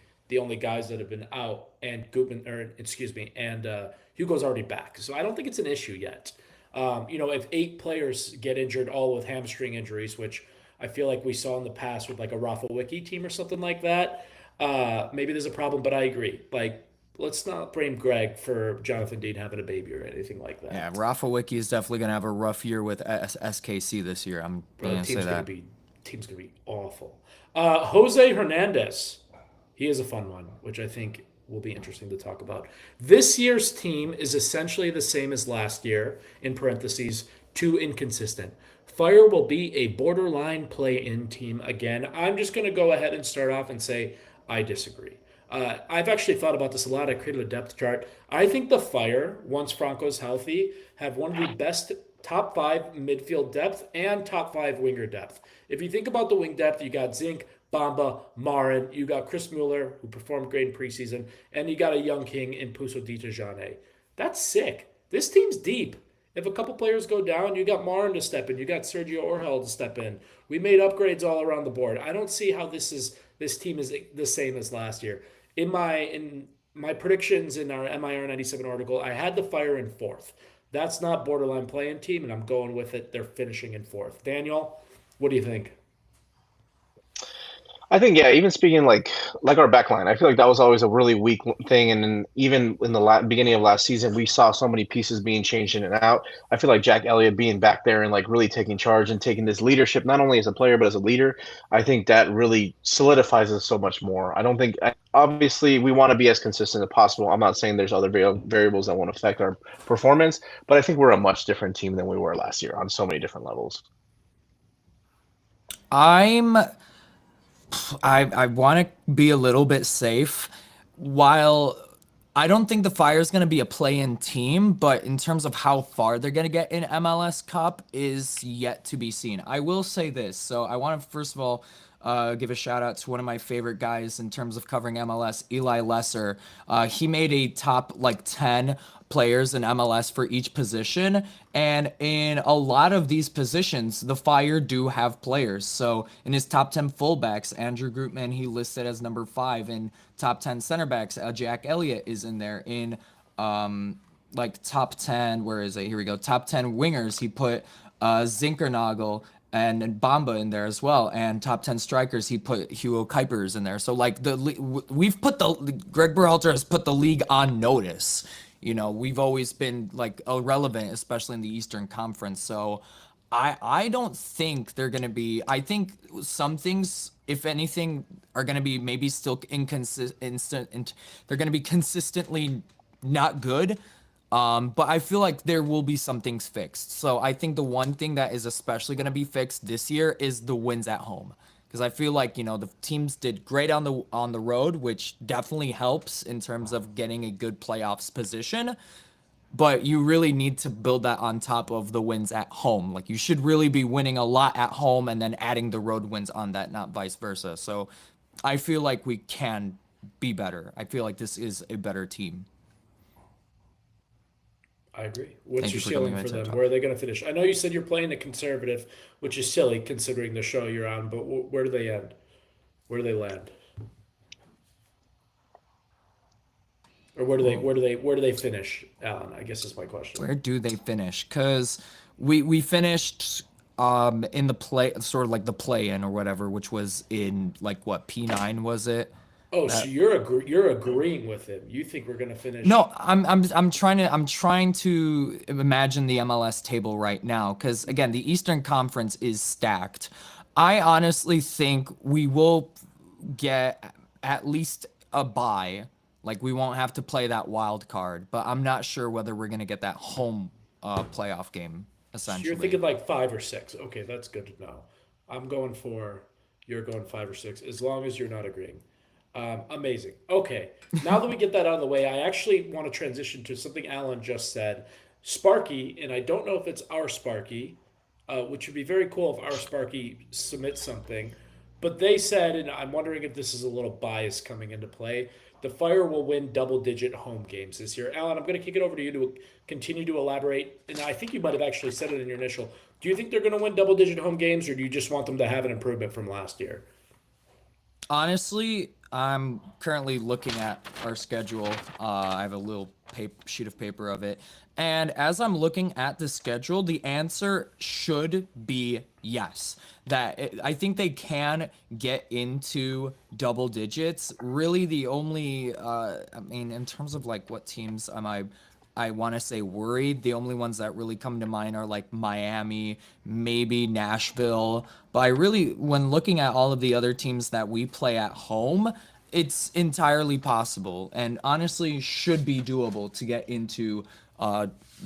Speaker 1: guys that have been out, and Gutman, or excuse me, and Hugo's already back. So I don't think it's an issue yet. If 8 players get injured, all with hamstring injuries, which I feel like we saw in the past with like a Rafa Wiki team or something like that, maybe there's a problem. But I agree. Like, let's not blame Greg for Jonathan Dean having a baby or anything like
Speaker 2: Yeah,
Speaker 1: that.
Speaker 2: Rafa Wiki is definitely gonna have a rough year with SKC this year. I'm
Speaker 1: Bro,
Speaker 2: gonna say that.
Speaker 1: team's gonna be awful. Jose Hernandez, he is a fun one, which I think will be interesting to talk about. This year's team is essentially the same as last year, in parentheses, too inconsistent. Fire will be a borderline play in team again. I'm just going to go ahead and start off and say I disagree. I've actually thought about this a lot. I created a depth chart. I think the Fire, once Franco's healthy, have one of the best top 5 midfield depth and top 5 winger depth. If you think about the wing depth, you got Zink, Bamba, Marin, you got Chris Mueller, who performed great in preseason, and you got a young king in Puso Dita Jane. That's sick. This team's deep. If a couple players go down, you got Marin to step in, you got Sergio Orhel to step in. We made upgrades all around the board. I don't see how this team is the same as last year. In my predictions in our MIR97 article, I had the Fire in 4th. That's not borderline playing team, and I'm going with it. They're finishing in 4th. Daniel, what do you think?
Speaker 3: I think, yeah, even speaking like our back line, I feel like that was always a really weak thing. And then even in the beginning of last season, we saw so many pieces being changed in and out. I feel like Jack Elliott being back there and like really taking charge and taking this leadership, not only as a player but as a leader, I think that really solidifies us so much more. I don't think obviously we want to be as consistent as possible. I'm not saying there's other variables that won't affect our performance, but I think we're a much different team than we were last year on so many different levels.
Speaker 2: I'm I want to be a little bit safe. While I don't think the Fire is going to be a play-in team, but in terms of how far they're going to get in MLS Cup is yet to be seen. I will say this. So I want to first of all give a shout out to one of my favorite guys in terms of covering MLS, Eli Lesser. He made a top like 10 players in MLS for each position. And in a lot of these positions, the Fire do have players. So in his top 10 fullbacks, Andrew Grootman, he listed as number 5. In top 10 center backs, Jack Elliott is in there. In like top 10, where is it? Here we go. Top 10 wingers, he put Zinkernagel and Bamba in there as well. And top 10 strikers, he put Hugo Kuipers in there. So like we've put Greg Berhalter has put the league on notice. We've always been like irrelevant, especially in the Eastern Conference. So I don't think they're going to be. I think some things, if anything, are going to be maybe still inconsistent. They're going to be consistently not good. But I feel like there will be some things fixed. So I think the one thing that is especially going to be fixed this year is the wins at home. Because I feel like, the teams did great on the road, which definitely helps in terms of getting a good playoffs position. But you really need to build that on top of the wins at home. Like you should really be winning a lot at home and then adding the road wins on that, not vice versa. So I feel like we can be better. I feel like this is a better team.
Speaker 1: I agree. What's
Speaker 2: Thank
Speaker 1: your
Speaker 2: you for coming
Speaker 1: ceiling
Speaker 2: on
Speaker 1: for
Speaker 2: TED
Speaker 1: them?
Speaker 2: Talk.
Speaker 1: Where are they going to finish? I know you said you're playing a conservative, which is silly considering the show you're on. But where do they end? Where do they land? Or where do they finish? Alan, I guess is my question.
Speaker 2: Where do they finish? Because we finished in the play, sort of like the play in or whatever, which was in like what, P9 was it?
Speaker 1: Oh, so
Speaker 2: That
Speaker 1: you're agreeing with him? You think we're going to finish?
Speaker 2: No, I'm trying to imagine the MLS table right now because again, the Eastern Conference is stacked. I honestly think we will get at least a bye. Like we won't have to play that wild card, but I'm not sure whether we're gonna get that home playoff game
Speaker 1: So you're
Speaker 2: essentially.
Speaker 1: thinking like 5 or 6. Okay, that's good to know. I'm going for You're going 5 or 6, as long as you're not agreeing. Amazing. Okay, now that we get that out of the way, I actually want to transition to something Alan just said. Sparky, and I don't know if it's our Sparky, which would be very cool if our Sparky submits something, but they said, and I'm wondering if this is a little bias coming into play, the Fire will win double digit home games this year. Alan, I'm going to kick it over to you to continue to elaborate. And I think you might have actually said it in your initial. Do you think they're going to win double digit home games, or do you just want them to have an improvement from last year?
Speaker 2: Honestly, I'm currently looking at our schedule. I have a little sheet of paper of it. And as I'm looking at the schedule, the answer should be yes. I think they can get into double digits. Really, the only, I mean, in terms of like what teams am I want to say worried. The only ones that really come to mind are like Miami, maybe Nashville. But I really, when looking at all of the other teams that we play at home, it's entirely possible and honestly should be doable to get into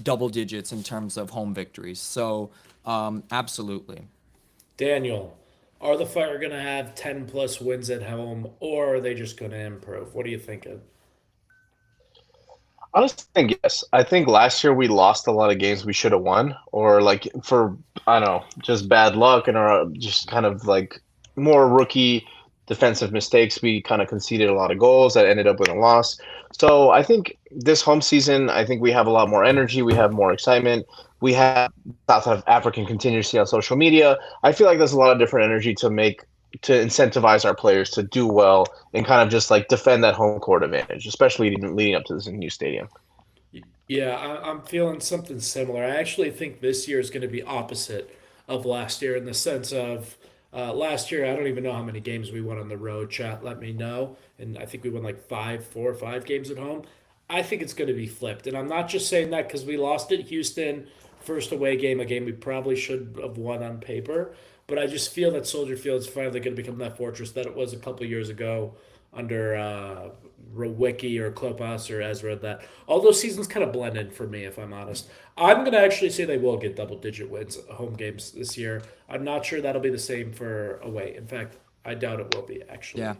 Speaker 2: double digits in terms of home victories. So, absolutely.
Speaker 1: Daniel, are the Fire going to have 10 plus wins at home, or are they just going to improve? What are you thinking?
Speaker 3: Honestly, I think yes. I think last year we lost a lot of games we should have won, or like for I don't know, just bad luck and our just kind of like more rookie defensive mistakes. We kind of conceded a lot of goals that ended up with a loss. So I think this home season, I think we have a lot more energy. We have more excitement. We have South African contingency on social media. I feel like there's a lot of different energy to incentivize our players to do well and kind of just like defend that home court advantage, especially leading up to this new stadium.
Speaker 1: Yeah, I'm feeling something similar. I actually think this year is going to be opposite of last year in the sense of last year, I don't even know how many games we won on the road. Chat, let me know. And I think we won like 4 or 5 games at home. I think it's going to be flipped. And I'm not just saying that because we lost at Houston, first away game, a game we probably should have won on paper. But I just feel that Soldier Field is finally going to become that fortress that it was a couple years ago under Rowicki or Klopas or Ezra. That all those seasons kind of blended for me, if I'm honest. I'm going to actually say they will get double digit wins home games this year. I'm not sure that'll be the same for away. In fact, I doubt it will be actually.
Speaker 2: Yeah.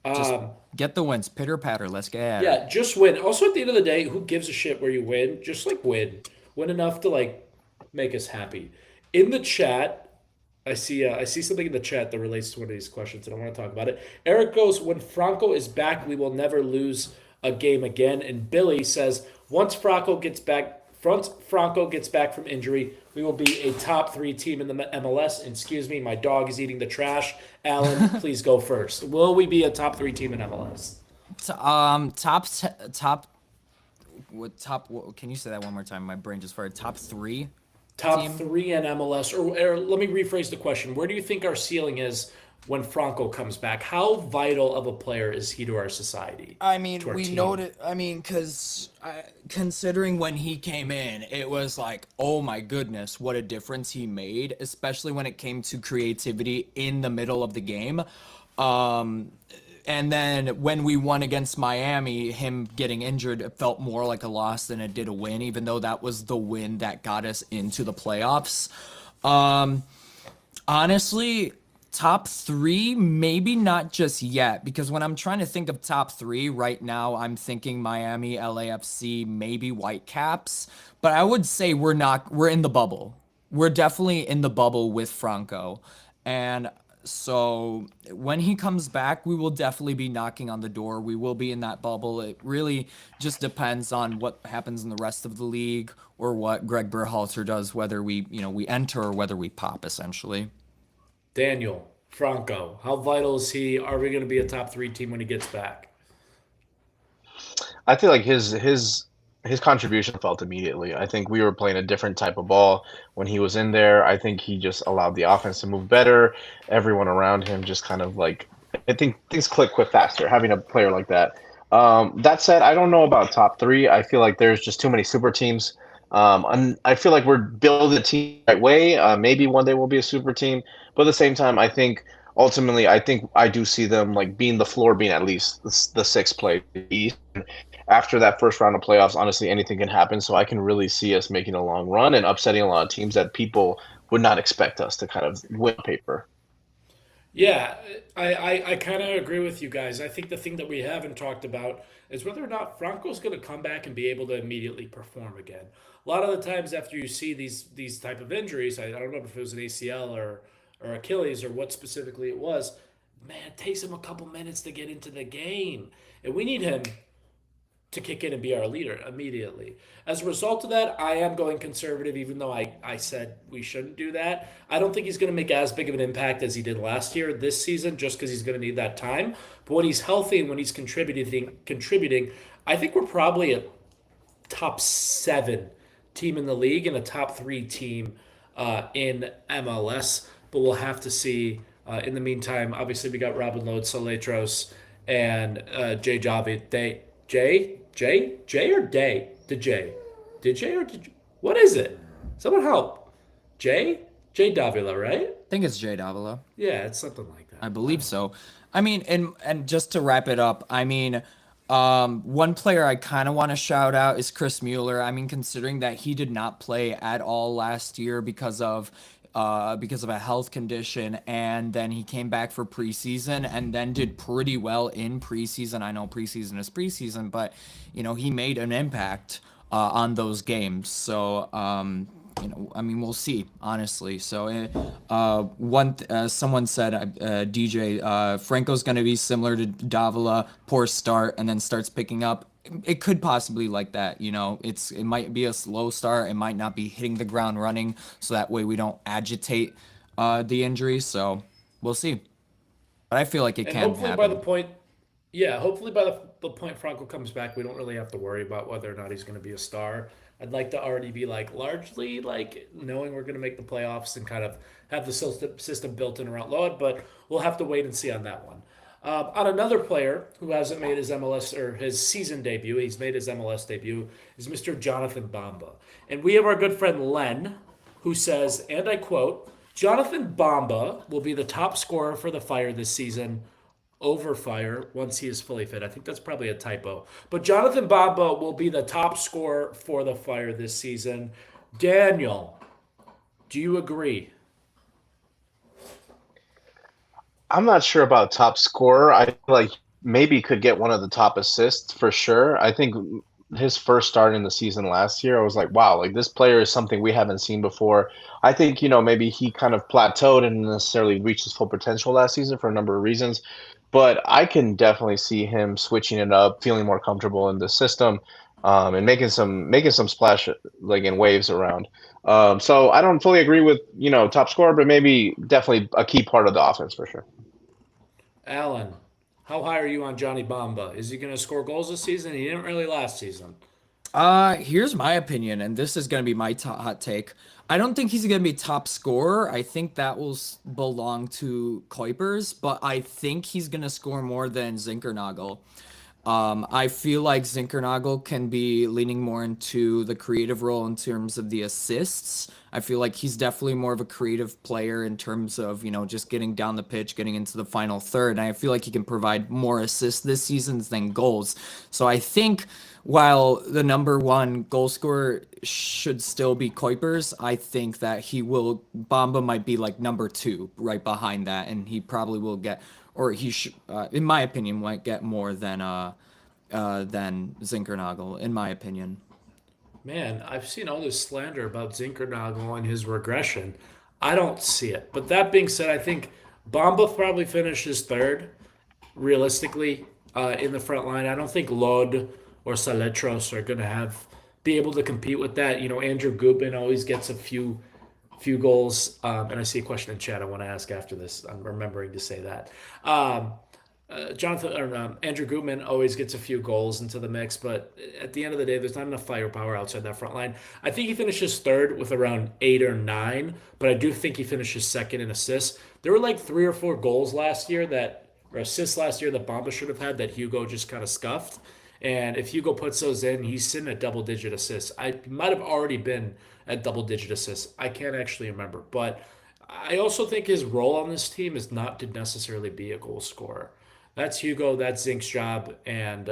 Speaker 2: Just get the wins, pitter patter. Let's get at it.
Speaker 1: Yeah, just win. Also, at the end of the day, who gives a shit where you win? Just like win enough to like make us happy. In the chat, I see something in the chat that relates to one of these questions, and I want to talk about it. Eric goes, "When Franco is back, we will never lose a game again." And Billy says, once Franco gets back from injury, we will be a top 3 team in the MLS." And excuse me, my dog is eating the trash. Alan, please go first. Will we be a top 3 team in MLS?
Speaker 2: Can you say that one more time? My brain just farted. Top 3
Speaker 1: Top
Speaker 2: team?
Speaker 1: 3 in MLS, or let me rephrase the question. Where do you think our ceiling is when Franco comes back? How vital of a player is he to our society?
Speaker 2: I mean,
Speaker 1: to our
Speaker 2: we
Speaker 1: team?
Speaker 2: know it. I mean, because considering when he came in, it was like, oh my goodness, what a difference he made, especially when it came to creativity in the middle of the game. And then when we won against Miami, him getting injured, it felt more like a loss than it did a win, even though that was the win that got us into the playoffs. Honestly, top 3, maybe not just yet, because when I'm trying to think of top 3 right now, I'm thinking Miami, LAFC, maybe Whitecaps. But I would say we're in the bubble. We're definitely in the bubble with Franco. And so when he comes back, we will definitely be knocking on the door. We will be in that bubble. It really just depends on what happens in the rest of the league or what Greg Berhalter does, whether we enter or whether we pop, essentially.
Speaker 1: Daniel, Franco, how vital is he? Are we going to be a top 3 team when he gets back?
Speaker 3: I feel like his contribution felt immediately. I think we were playing a different type of ball when he was in there. I think he just allowed the offense to move better. Everyone around him just kind of like, I think things click faster having a player like that. That said, I don't know about top 3. I feel like there's just too many super teams. And I feel like we're building a team the right way. Maybe one day we'll be a super team, but at the same time, I think ultimately, I think I do see them like being the floor, being at least the 6th place East. After that first round of playoffs, honestly, anything can happen. So I can really see us making a long run and upsetting a lot of teams that people would not expect us to kind of win on paper.
Speaker 1: Yeah, I kind of agree with you guys. I think the thing that we haven't talked about is whether or not Franco's going to come back and be able to immediately perform again. A lot of the times after you see these type of injuries, I don't remember if it was an ACL or Achilles or what specifically it was. Man, it takes him a couple minutes to get into the game, and we need him to kick in and be our leader immediately. As a result of that, I am going conservative, even though I said we shouldn't do that. I don't think he's going to make as big of an impact as he did last year this season, just because he's going to need that time. But when he's healthy and when he's contributing, I think we're probably a top seven team in the league and a top three team in MLS. But we'll have to see. In the meantime, obviously we got Robin Lod, Soletros, and Jay Javi. Jay or Day? Did Jay? Did Jay or did? What is it? Someone help. Jay Davila, right?
Speaker 2: I think it's Jay Davila.
Speaker 1: Yeah, it's something like that.
Speaker 2: I believe so. I mean, and just to wrap it up, I mean, one player I kind of want to shout out is Chris Mueller. I mean, considering that he did not play at all last year because of a health condition, and then he came back for preseason and then did pretty well in preseason. I know preseason is preseason, but he made an impact on those games. So I mean, we'll see, honestly. So, someone said, DJ, Franco's going to be similar to Davila, poor start, and then starts picking up. It could possibly like that, it might be a slow start. It might not be hitting the ground running, so that way we don't agitate the injury. So we'll see. But I feel like it
Speaker 1: And
Speaker 2: can
Speaker 1: hopefully by the
Speaker 2: happen.
Speaker 1: point, yeah, hopefully by the point Franco comes back, we don't really have to worry about whether or not he's going to be a star. I'd like to already be like largely like knowing we're going to make the playoffs and kind of have the system built in around Lod, but we'll have to wait and see on that one. On another player who hasn't made his MLS or his season debut, he's made his MLS debut, is Mr. Jonathan Bamba. And we have our good friend Len, who says, and I quote, Jonathan Bamba will be the top scorer for the Fire this season over Fire once he is fully fit. I think that's probably a typo. But Jonathan Bamba will be the top scorer for the Fire this season. Daniel, do you agree?
Speaker 3: I'm not sure about top scorer. I feel like maybe could get one of the top assists for sure. I think his first start in the season last year, I was like, wow, like this player is something we haven't seen before. I think, maybe he kind of plateaued and didn't necessarily reach his full potential last season for a number of reasons. But I can definitely see him switching it up, feeling more comfortable in the system, and making some splash like in waves around. So I don't fully agree with, top scorer, but maybe definitely a key part of the offense for sure.
Speaker 1: Alan, how high are you on Johnny Bamba? Is he going to score goals this season? He didn't really last season.
Speaker 2: Here's my opinion, and this is gonna be my hot take. I don't think he's gonna be top scorer. I think that will belong to Kuipers, but I think he's gonna score more than Zinkernagel. I feel like Zinkernagel can be leaning more into the creative role in terms of the assists. I feel like he's definitely more of a creative player in terms of, just getting down the pitch, getting into the final third. And I feel like he can provide more assists this season than goals. So I think while the number one goal scorer should still be Kuipers, I think that Bamba might be like number two right behind that. And he probably will get, or he should, in my opinion, might get more than Zinkernagel, in my opinion.
Speaker 1: Man, I've seen all this slander about Zinkernagel and his regression. I don't see it. But that being said, I think Bamba probably finishes third, realistically, in the front line. I don't think Lod or Saletros are going to be able to compete with that. Andrew Gutman always gets a few goals. And I see a question in chat I want to ask after this. I'm remembering to say that. Jonathan or Andrew Gutman always gets a few goals into the mix, but at the end of the day, there's not enough firepower outside that front line. I think he finishes third with around 8 or 9, but I do think he finishes second in assists. There were like 3 or 4 goals last year or assists last year that Bamba should have had that Hugo just kind of scuffed. And if Hugo puts those in, he's sitting at double digit assists. I might have already been at double digit assists. I can't actually remember, but I also think his role on this team is not to necessarily be a goal scorer. That's Hugo. That's Zink's job. And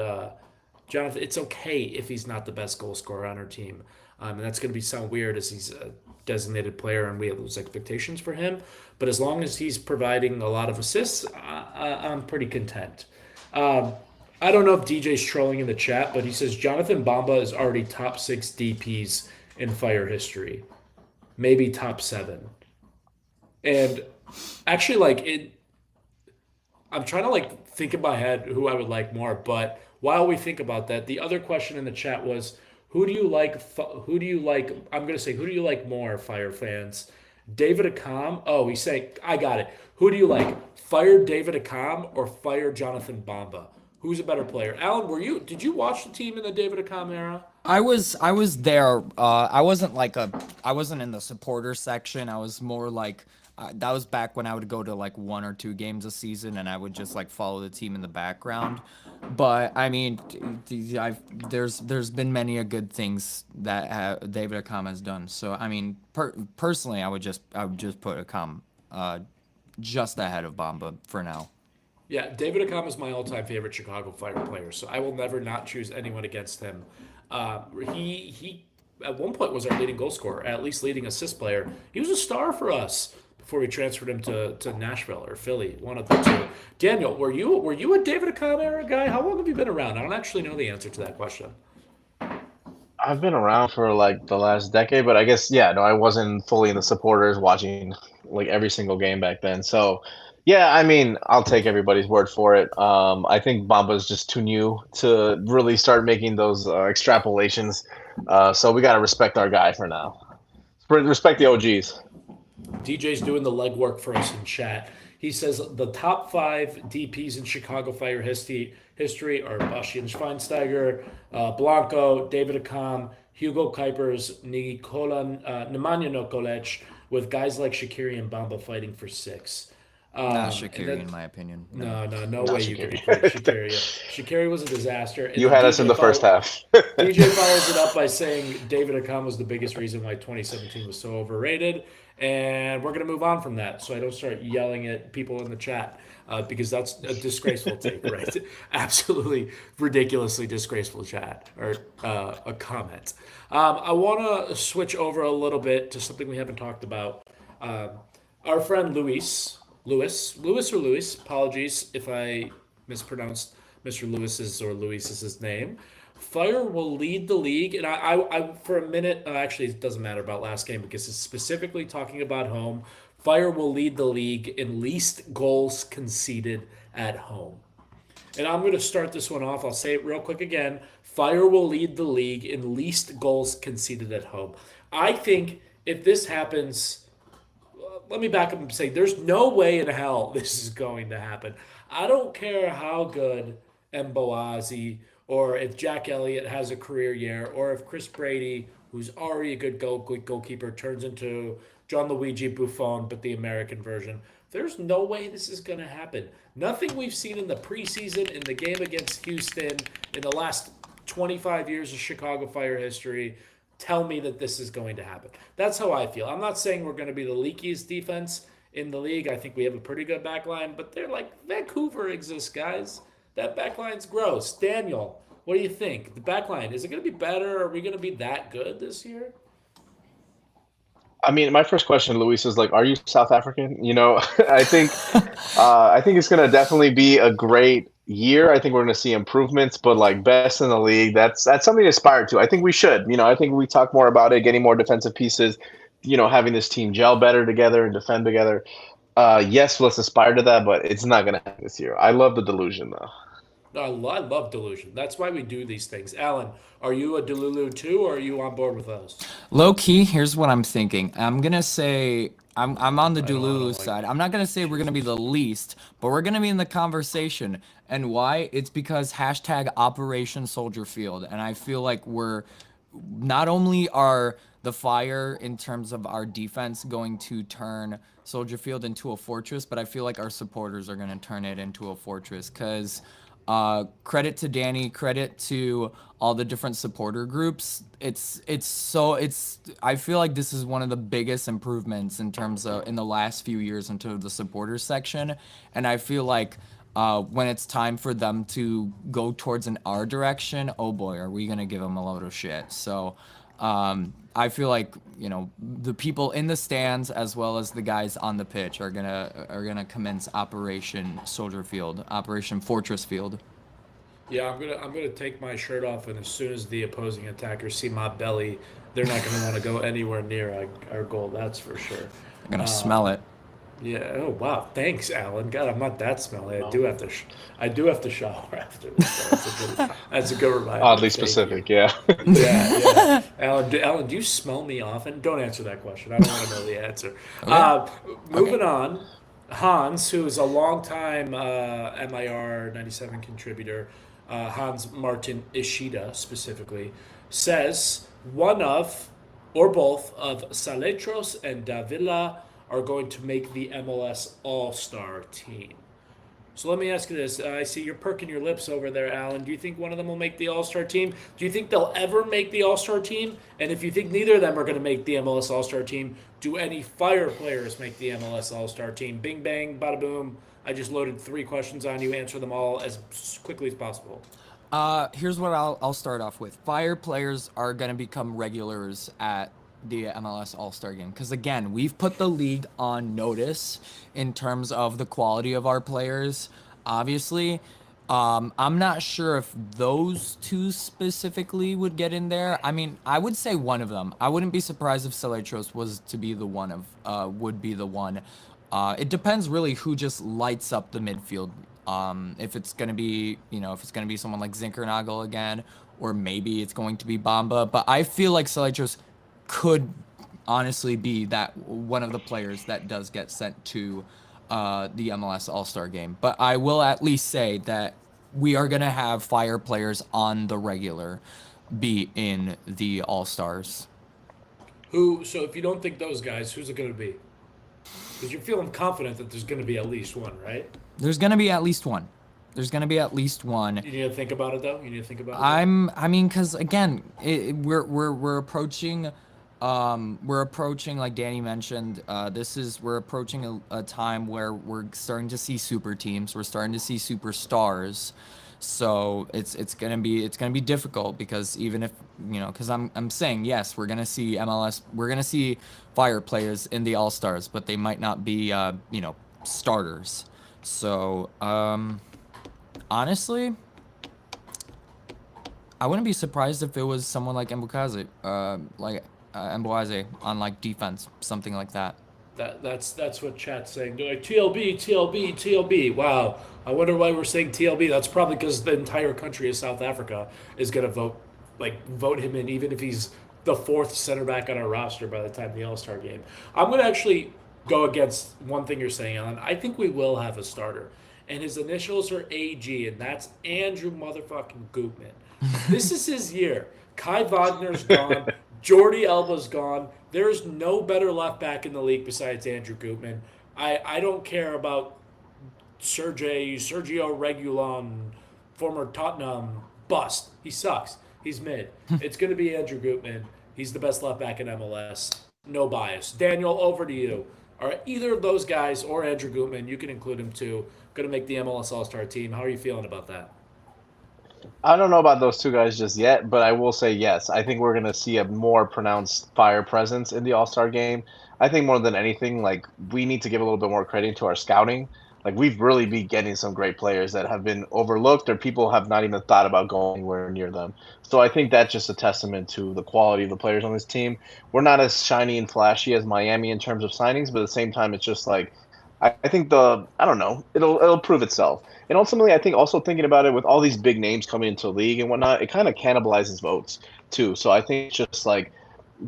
Speaker 1: Jonathan, it's okay if he's not the best goal scorer on our team. And that's going to sound weird as he's a designated player and we have those expectations for him. But as long as he's providing a lot of assists, I'm pretty content. Um, I don't know if DJ's trolling in the chat, but he says Jonathan Bamba is already top 6 DPs in Fire history, maybe top 7. And actually, like it, I'm trying to like think in my head who I would like more. But while we think about that, the other question in the chat was, who do you like? Who do you like? I'm gonna say, who do you like more, Fire fans? David Akam. Oh, he's saying, I got it. Who do you like? Fire David Akam or fire Jonathan Bamba? Who's a better player? Alan, did you watch the team in the David Akam era?
Speaker 2: I was there. I wasn't in the supporter section. I was more like that was back when I would go to like 1 or 2 games a season, and I would just like follow the team in the background. But I mean, there's been many a good things that David Accam has done. So I mean, personally, I would just put Accam just ahead of Bamba for now.
Speaker 1: Yeah, David Accam is my all-time favorite Chicago Fire player, so I will never not choose anyone against him. Uh, he at one point was our leading goal scorer, at least leading assist player. He was a star for us before we transferred him to Nashville or Philly, one of the two. Daniel, were you a David Accam era guy? How long have you been around? I don't actually know the answer to that question.
Speaker 3: I've been around for like the last decade, but I guess yeah, no, I wasn't fully in the supporters watching like every single game back then. So yeah, I mean, I'll take everybody's word for it. I think Bamba's just too new to really start making those extrapolations. So we got to respect our guy for now. Respect the OGs.
Speaker 1: DJ's doing the legwork for us in chat. He says the top 5 DPs in Chicago Fire history are Bastian Schweinsteiger, Blanco, David Akam, Hugo Kuipers, Nemanja Nikolic, with guys like Shaqiri and Bamba fighting for 6.
Speaker 2: Not
Speaker 1: And
Speaker 2: Shaqiri,
Speaker 1: then
Speaker 2: in my opinion. No.
Speaker 1: no
Speaker 3: Not
Speaker 1: way you could put
Speaker 3: Shaqiri.
Speaker 1: Shaqiri. Shaqiri was a disaster. And
Speaker 3: You
Speaker 1: then
Speaker 3: had us in the first half.
Speaker 1: DJ follows it up by saying David Accam was the biggest reason why 2017 was so overrated. And we're going to move on from that so I don't start yelling at people in the chat because that's a disgraceful take, right? Absolutely ridiculously disgraceful chat or a comment. I want to switch over a little bit to something we haven't talked about. Um, our friend Lewis, apologies if I mispronounced Mr. Lewis's name. Fire will lead the league, and I for a minute, actually, it doesn't matter about last game because it's specifically talking about home. Fire will lead the league in least goals conceded at home. And I'm going to start this one off. I'll say it real quick again. Fire will lead the league in least goals conceded at home. I think if this happens, let me back up and say there's no way in hell this is going to happen. I don't care how good Mboazi or if Jack Elliott has a career year or if Chris Brady, who's already a good goalkeeper, turns into John Luigi Buffon, but the American version. There's no way this is going to happen. Nothing we've seen in the preseason, in the game against Houston, in the last 25 years of Chicago Fire history tell me that this is going to happen. That's how I feel. I'm not saying we're going to be the leakiest defense in the league. I think we have a pretty good back line, but they're like Vancouver exists, guys. That back line's gross. Daniel, what do you think? The back line, is it going to be better? Are we going to be that good this year?
Speaker 3: I mean, my first question, Luis, is like, are you South African? You know, I think it's gonna definitely be a great year. I think we're gonna see improvements, but like best in the league, that's something to aspire to. I think we should. You know, I think we talk more about it, getting more defensive pieces. You know, having this team gel better together and defend together. Yes, let's aspire to that, but it's not gonna happen this year. I love the delusion though.
Speaker 1: No, I love delusion. That's why we do these things. Alan, are you a Delulu too, or are you on board with us?
Speaker 2: Low key, here's what I'm thinking. I'm gonna say I'm on the
Speaker 1: I
Speaker 2: Dululu
Speaker 1: don't like
Speaker 2: side. I'm not gonna say we're gonna be the least, but we're gonna be in the conversation. And why? It's because hashtag Operation Soldier Field. And I feel like we're not only are the Fire in terms of our defense going to turn Soldier Field into a fortress, but I feel like our supporters are gonna turn it into a fortress. Cause credit to Danny, credit to all the different supporter groups. It's I feel like this is one of the biggest improvements in terms of in the last few years into the supporters section, and I feel like when it's time for them to go towards an R direction, oh boy, are we gonna give them a load of shit. So I feel like, you know, the people in the stands as well as the guys on the pitch are gonna commence Operation Soldier Field, Operation Fortress Field.
Speaker 1: Yeah, I'm gonna take my shirt off, and as soon as the opposing attackers see my belly, they're not gonna want to go anywhere near our goal. That's for sure.
Speaker 2: They're gonna smell
Speaker 1: Um,
Speaker 2: it.
Speaker 1: yeah. Oh wow. Thanks, Alan. God, I'm not that smelly.
Speaker 3: No.
Speaker 1: I do have to shower after this. So that's a good reminder.
Speaker 3: Oddly
Speaker 1: Thank you.
Speaker 3: specific, yeah.
Speaker 1: Yeah, yeah. Alan, do you smell me often? Don't answer that question. I don't want to know the answer.
Speaker 2: Okay.
Speaker 1: Moving on, Hans, who is a longtime MIR97 contributor, Hans Martin Ishida specifically, says one of or both of Saletros and Davila are going to make the MLS All Star team. So let me ask you this. I see you're perking your lips over there, Alan. Do you think one of them will make the All Star team? Do you think they'll ever make the All Star team? And if you think neither of them are going to make the MLS All Star team, do any Fire players make the MLS All Star team? Bing, bang, bada boom. I just loaded 3 questions on you. Answer them all as quickly as possible.
Speaker 2: Here's what I'll start off with. Fire players are gonna become regulars at the MLS All-Star game because again, we've put the league on notice in terms of the quality of our players. Obviously, I'm not sure if those two specifically would get in there. I mean, I would say one of them. I wouldn't be surprised if Celetros was to be the one of would be the one. It depends really who just lights up the midfield. If it's gonna be, you know, if it's gonna be someone like Zinkernagel again, or maybe it's going to be Bamba. But I feel like Celetros could honestly be that one of the players that does get sent to the MLS All-Star game. But I will at least say that we are gonna have Fire players on the regular be in the All-Stars.
Speaker 1: Who? So if you don't think those guys, who's it going to be? Because you're feeling confident that there's going to be at least one, right?
Speaker 2: There's gonna be at least one. There's gonna be at least one.
Speaker 1: You need to think about it, though. You need to think about it. Though?
Speaker 2: I mean, cause again, we're approaching like Danny mentioned. We're approaching a time where we're starting to see super teams. We're starting to see superstars. So it's gonna be difficult because even if you know, cause I'm saying yes, we're gonna see MLS, we're gonna see Fire players in the All Stars, but they might not be you know, starters. So honestly, I wouldn't be surprised if it was someone like Mboise on like defense, something like that.
Speaker 1: That's what chat's saying. They're like TLB, TLB, TLB. Wow. I wonder why we're saying TLB. That's probably because the entire country of South Africa is gonna vote him in, even if he's the fourth center back on our roster by the time the All Star game. I'm gonna actually go against one thing you're saying, Alan. I think we will have a starter, and his initials are AG, and that's Andrew motherfucking Gutman. This is his year. Kai Wagner's gone. Jordi Alba's gone. There's no better left back in the league besides Andrew Gutman. I don't care about Sergio Regulon, former Tottenham bust. He sucks. He's mid. It's going to be Andrew Gutman. He's the best left back in MLS. No bias. Daniel, over to you. Are either of those guys or Andrew Gutman, you can include him too, going to make the MLS All-Star team? How are you feeling about that?
Speaker 3: I don't know about those two guys just yet, but I will say yes. I think we're going to see a more pronounced Fire presence in the All-Star game. I think more than anything, like we need to give a little bit more credit to our scouting. Like we've really been getting some great players that have been overlooked or people have not even thought about going anywhere near them. So I think that's just a testament to the quality of the players on this team. We're not as shiny and flashy as Miami in terms of signings, but at the same time, it's just like I think I don't know, it'll prove itself. And ultimately, I think also thinking about it with all these big names coming into the league and whatnot, it kind of cannibalizes votes too. So I think it's just like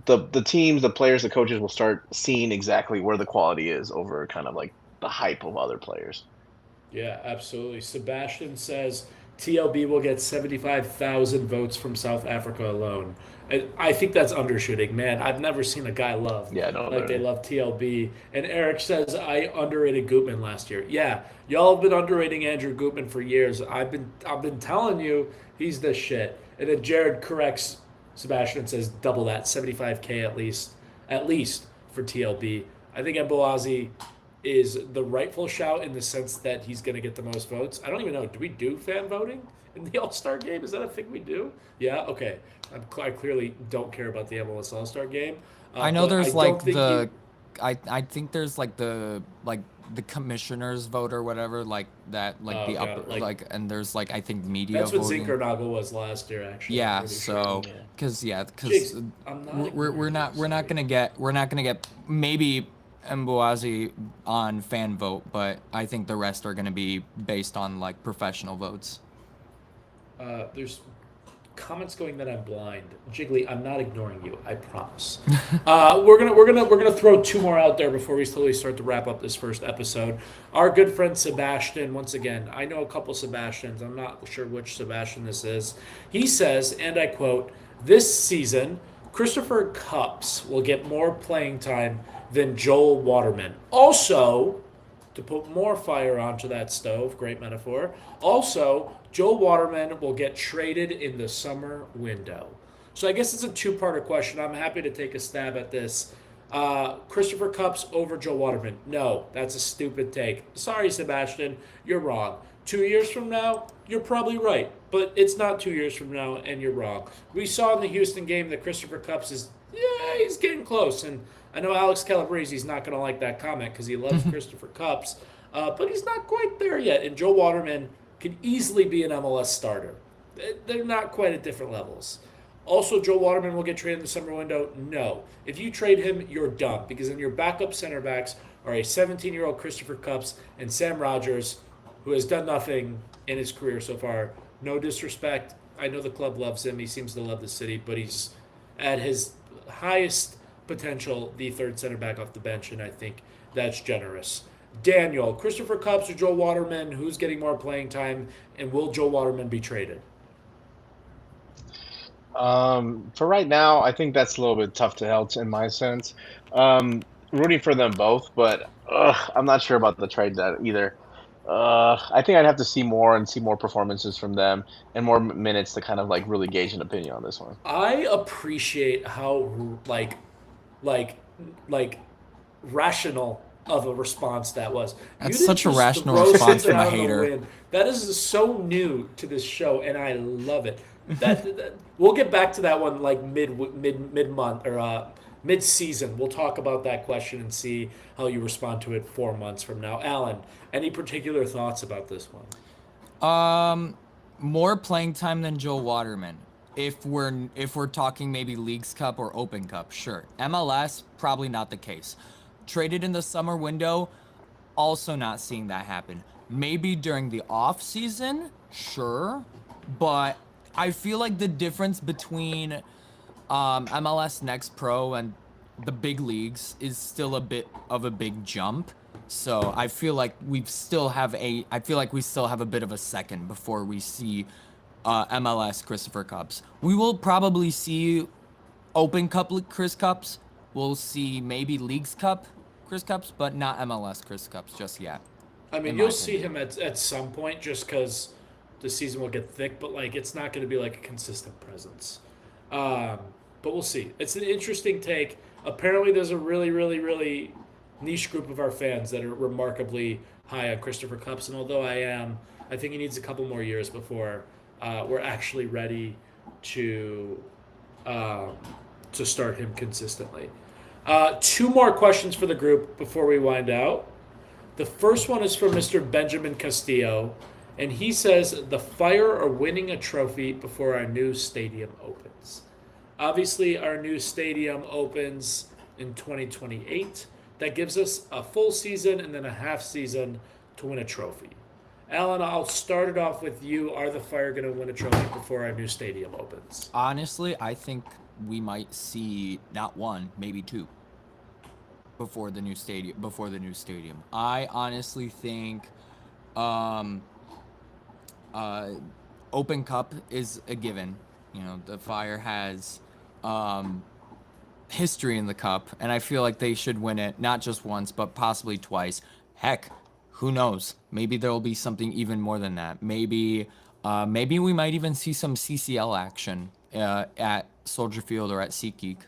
Speaker 3: the teams, the players, the coaches will start seeing exactly where the quality is over kind of like the hype of other players.
Speaker 1: Yeah, absolutely. Sebastian says TLB will get 75,000 votes from South Africa alone. I think that's undershooting, man. I've never seen a guy loved
Speaker 3: Yeah, no,
Speaker 1: like they
Speaker 3: literally.
Speaker 1: love TLB. And Eric says I underrated Gutman last year. Yeah, y'all have been underrating Andrew Gutman for years. I've been telling you he's the shit. And then Jared corrects Sebastian and says double that, 75K at least for TLB. I think Mboazi is the rightful shout in the sense that he's going to get the most votes. I don't even know. Do we do fan voting in the All Star game? Is that a thing we do? Yeah. Okay. I clearly don't care about the MLS All Star game,
Speaker 2: I know
Speaker 1: but I
Speaker 2: there's
Speaker 1: don't
Speaker 2: like
Speaker 1: think he.
Speaker 2: I think there's like the commissioners vote or whatever like that like
Speaker 1: Oh
Speaker 2: the upper
Speaker 1: god, like
Speaker 2: and there's like I think media
Speaker 1: that's what
Speaker 2: voting.
Speaker 1: Zinkernagel was last year. Actually, I'm
Speaker 2: Yeah,
Speaker 1: pretty sure.
Speaker 2: so
Speaker 3: Yeah.
Speaker 2: because
Speaker 1: Jigs, I'm not
Speaker 2: we're
Speaker 1: ignoring
Speaker 2: not
Speaker 1: you.
Speaker 2: we're not
Speaker 1: Sorry.
Speaker 2: gonna get maybe Mbuazi on fan vote, but I think the rest are gonna be based on like professional votes.
Speaker 1: There's comments going that I'm blind. Jiggly, I'm not ignoring you. I promise. We're gonna throw two more out there before we slowly start to wrap up this first episode. Our good friend Sebastian, once again, I know a couple Sebastians. I'm not sure which Sebastian this is. He says, and I quote, "This season, Christopher Cups will get more playing time than Joel Waterman. Also, to put more fire onto that stove, great metaphor. Also, Joel Waterman will get traded in the summer window." So I guess it's a two-parter question. I'm happy to take a stab at this. Christopher Cups over Joel Waterman. No, that's a stupid take. Sorry, Sebastian, you're wrong. 2 years from now, you're probably right. But it's not 2 years from now, and you're wrong. We saw in the Houston game that Christopher Cups is, yeah, he's getting close. And I know Alex Calabresi's not going to like that comment because he loves Christopher Cups, but he's not quite there yet. And Joe Waterman could easily be an MLS starter. They're not quite at different levels. Also, Joe Waterman will get traded in the summer window. No. If you trade him, you're done because then your backup center backs are a 17-year-old Christopher Cups and Sam Rogers, who has done nothing in his career so far. No disrespect. I know the club loves him. He seems to love the city, but he's at his highest potential, the third center back off the bench, and I think that's generous. Daniel, Christopher Cups or Joe Waterman, who's getting more playing time, and will Joe Waterman be traded?
Speaker 3: For right now, I think that's a little bit tough to help in my sense. Um, Rooting for them both, but I'm not sure about the trade that either. I think I'd have to see more and see more performances from them and more minutes to kind of like really gauge an opinion on this one.
Speaker 1: I appreciate how like like rational of a response that was. You
Speaker 2: That's
Speaker 1: didn't
Speaker 2: such a
Speaker 1: just
Speaker 2: rational
Speaker 1: throw
Speaker 2: response
Speaker 1: something
Speaker 2: from a
Speaker 1: out in the
Speaker 2: hater.
Speaker 1: wind. That is so new to this show, and I love it. We'll get back to that one like mid month or mid season. We'll talk about that question and see how you respond to it 4 months from now. Alan, any particular thoughts about this one?
Speaker 2: More playing time than Joel Waterman. If we're talking maybe Leagues Cup or Open Cup, sure. MLS, probably not the case. Traded in the summer window, also not seeing that happen. Maybe during the off season, sure. But I feel like the difference between MLS Next Pro and the big leagues is still a bit of a big jump. So I feel like we still have a bit of a second before we see MLS Christopher Cups. We will probably see Open Cup Chris Cups. We'll see maybe Leagues Cup Chris Cups, but not MLS Chris Cups just yet.
Speaker 1: I mean,
Speaker 2: in my
Speaker 1: you'll see
Speaker 2: opinion.
Speaker 1: him at some point just because the season will get thick, but like it's not going to be like a consistent presence. But we'll see. It's an interesting take. Apparently, there's a really, really, really niche group of our fans that are remarkably high on Christopher Cups, and although I think he needs a couple more years before we're actually ready to start him consistently. Two more questions for the group before we wind out. The first one is from Mr. Benjamin Castillo, and he says the Fire are winning a trophy before our new stadium opens. Obviously, our new stadium opens in 2028. That gives us a full season and then a half season to win a trophy. Alan, I'll start it off with you. Are the Fire going to win a trophy before our new stadium opens?
Speaker 2: Honestly, I think we might see not one, maybe two before the new stadium. I honestly think Open Cup is a given. You know, the Fire has history in the cup, and I feel like they should win it not just once, but possibly twice. Heck, who knows? Maybe there will be something even more than that. Maybe we might even see some CCL action at Soldier Field or at SeatGeek.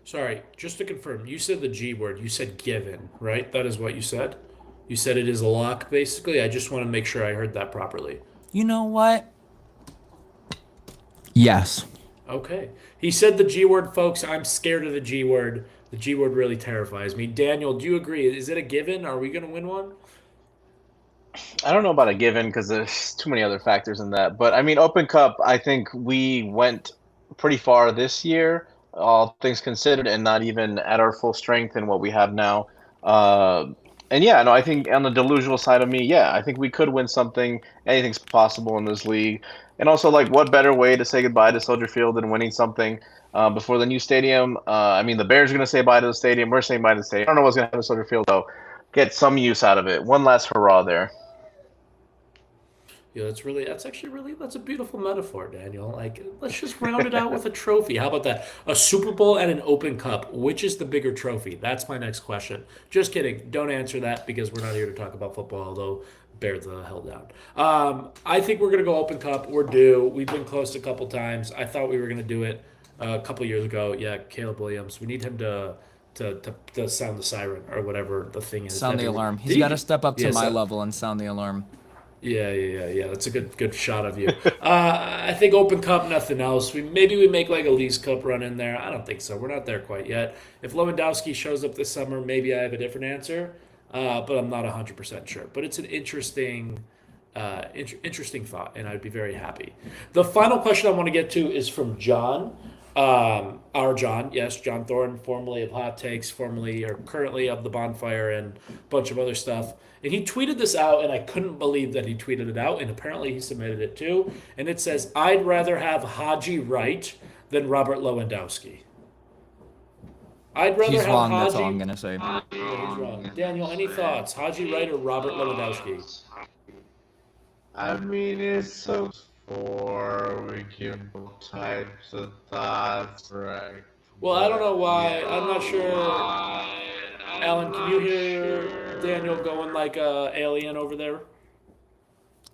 Speaker 1: Sorry, just to confirm, you said the G word. You said given, right? That is what you said. You said it is a lock, basically. I just want to make sure I heard that properly.
Speaker 2: You know what? Yes.
Speaker 1: Okay. He said the G word, folks. I'm scared of the G word. The G word really terrifies me. Daniel, do you agree? Is it a given? Are we going to win one?
Speaker 3: I don't know about a given because there's too many other factors in that. But I mean, Open Cup, I think we went pretty far this year, all things considered, and not even at our full strength in what we have now. Uh, and yeah, no, I think on the delusional side of me, yeah, I think we could win something. Anything's possible in this league. And also, like, what better way to say goodbye to Soldier Field than winning something before the new stadium? I mean, the Bears are going to say bye to the stadium. We're saying bye to the stadium. I don't know what's going to happen to Soldier Field, though. Get some use out of it. One last hurrah there.
Speaker 1: Yeah, that's a beautiful metaphor, Daniel. Like, let's just round it out with a trophy. How about that? A Super Bowl and an Open Cup. Which is the bigger trophy? That's my next question. Just kidding. Don't answer that because we're not here to talk about football, although bear the hell down. I think we're going to go Open Cup. We're due. We've been close a couple times. I thought we were going to do it a couple years ago. Yeah, Caleb Williams. We need him to sound the siren or whatever the thing is.
Speaker 2: Sound the alarm. He's
Speaker 1: Did
Speaker 2: got to step up to
Speaker 1: Yeah,
Speaker 2: my
Speaker 1: so-
Speaker 2: level and sound the alarm.
Speaker 1: yeah. That's a good shot of you. I think Open Cup, nothing else. Maybe we make like a Leagues Cup run in there. I don't think so. We're not there quite yet. If Lewandowski shows up this summer, maybe I have a different answer, but I'm not 100% sure. But it's an interesting thought, and I'd be very happy. The final question I want to get to is from John. Our John, yes, John Thorne, formerly of Hot Takes, formerly or currently of the Bonfire and a bunch of other stuff. And he tweeted this out, and I couldn't believe that he tweeted it out, and apparently he submitted it too. And it says, I'd rather have Haji Wright than Robert Lewandowski. I'd rather
Speaker 2: He's
Speaker 1: have
Speaker 2: wrong.
Speaker 1: Haji.
Speaker 2: That's all I'm gonna say.
Speaker 1: Yeah, he's wrong. Daniel, any thoughts? Haji Wright or Robert Lewandowski?
Speaker 4: I mean, it's so for we give both types of thoughts, right?
Speaker 1: Well, I don't know why. I'm not sure. Alan, can you hear Daniel going like a alien over there?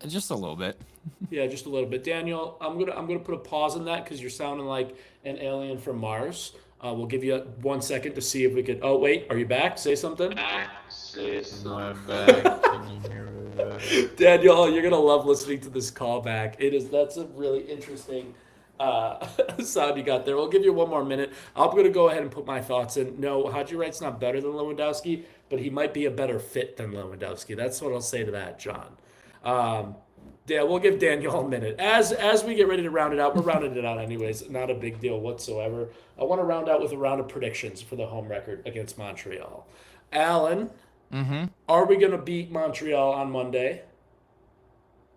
Speaker 2: Just a little bit.
Speaker 1: Yeah, just a little bit. Daniel, I'm gonna put a pause on that because you're sounding like an alien from Mars. We'll give you 1 second to see if we could. Oh wait, are you back? Say something.
Speaker 4: My back. Can you hear that?
Speaker 1: Daniel, you're gonna love listening to this callback. That's a really interesting sound you got there. We'll give you 1 more minute. I'm gonna go ahead and put my thoughts in. No, Haji Wright's not better than Lewandowski, but he might be a better fit than Lewandowski. That's what I'll say to that, John. Yeah, we'll give Daniel a minute. As we get ready to round it out, we're rounding it out anyways. Not a big deal whatsoever. I want to round out with a round of predictions for the home record against Montreal. Alan, are we going to beat Montreal on Monday?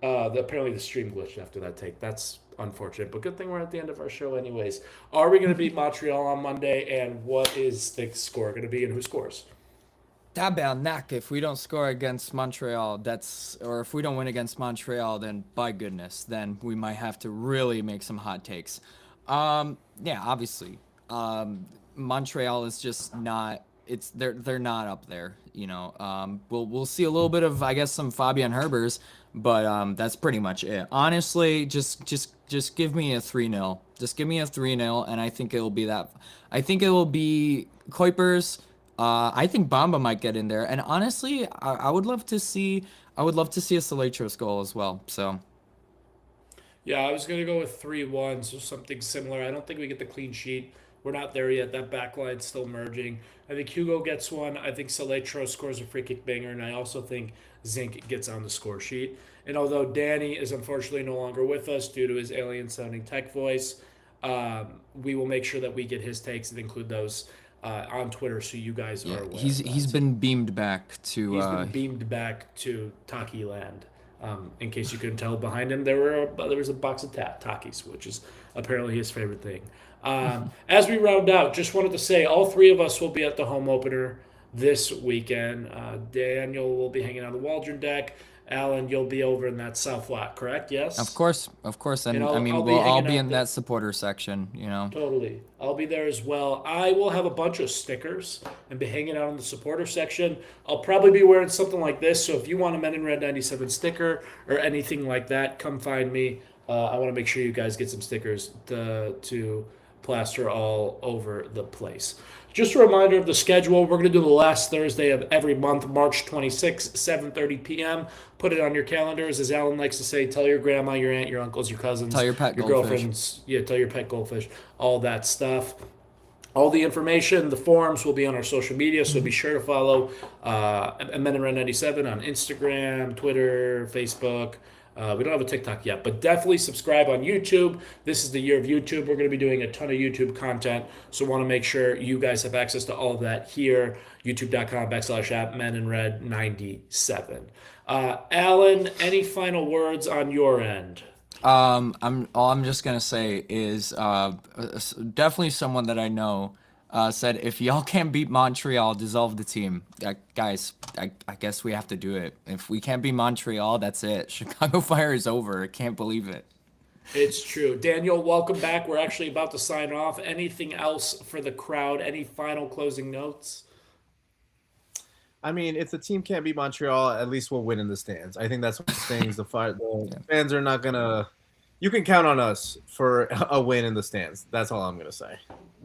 Speaker 1: Apparently the stream glitched after that take. That's unfortunate, but good thing we're at the end of our show anyways. Are we going to beat Montreal on Monday, and what is the score going to be, and who scores?
Speaker 2: Tabarnak, if we don't score against Montreal, or if we don't win against Montreal, then by goodness, then we might have to really make some hot takes. Yeah, obviously. Montreal is just not they're not up there, you know. We'll see a little bit of, I guess, some Fabian Herbers, but that's pretty much it. Honestly, just give me a 3-0. Just give me a 3-0, and I think it will be that. I think it will be Kuipers. I think Bamba might get in there, and honestly, I would love to see a Salatros goal as well. So
Speaker 1: Yeah, I was going to go with 3-1, so something similar. I don't think we get the clean sheet. We're not there yet. That back line's still merging. I think Hugo gets one. I think Saletro scores a free kick banger, and I also think Zink gets on the score sheet. And although Danny is unfortunately no longer with us due to his alien-sounding tech voice, we will make sure that we get his takes and include those on Twitter so you guys are aware.
Speaker 2: he's been beamed back to.
Speaker 1: He's been beamed back to Taki Land. In case you couldn't tell, behind him there was a box of Takis, which is apparently his favorite thing. As we round out, just wanted to say all three of us will be at the home opener this weekend. Daniel will be hanging on the Waldron deck. Alan, you'll be over in that south lot, correct? Yes?
Speaker 2: Of course, and
Speaker 1: And
Speaker 2: I mean
Speaker 1: I'll be
Speaker 2: we'll all
Speaker 1: hanging
Speaker 2: be
Speaker 1: out
Speaker 2: in
Speaker 1: there.
Speaker 2: that supporter section, you know.
Speaker 1: Totally. I'll be there as well. I will have a bunch of stickers and be hanging out in the supporter section. I'll probably be wearing something like this, so if you want a Men in Red 97 sticker or anything like that, come find me. I want to make sure you guys get some stickers to plaster all over the place. Just a reminder of the schedule. We're going to do the last Thursday of every month, March 26th, 7:30 p.m. Put it on your calendars. As Alan likes to say, tell your grandma, your aunt, your uncles, your cousins,
Speaker 2: Tell your pet
Speaker 1: your
Speaker 2: goldfish.
Speaker 1: girlfriends. Yeah, tell your pet goldfish, all that stuff. All the information, the forums will be on our social media, so be sure to follow MIR97 on Instagram, Twitter, Facebook. We don't have a TikTok yet, but definitely subscribe on YouTube. This is the year of YouTube. We're going to be doing a ton of YouTube content, so want to make sure you guys have access to all of that here. YouTube.com/@MenInRed97. Alan, any final words on your end?
Speaker 2: I'm just gonna say is definitely someone that I know said if y'all can't beat Montreal, dissolve the team. Guys, I guess we have to do it. If we can't beat Montreal, that's it. Chicago Fire is over. I can't believe it.
Speaker 1: It's true. Daniel, welcome back. We're actually about to sign off. Anything else for the crowd? Any final closing notes?
Speaker 5: I mean, if the team can't beat Montreal, at least we'll win in the stands. I think that's what things. The fans are not gonna. You can count on us for a win in the stands. That's all I'm gonna say.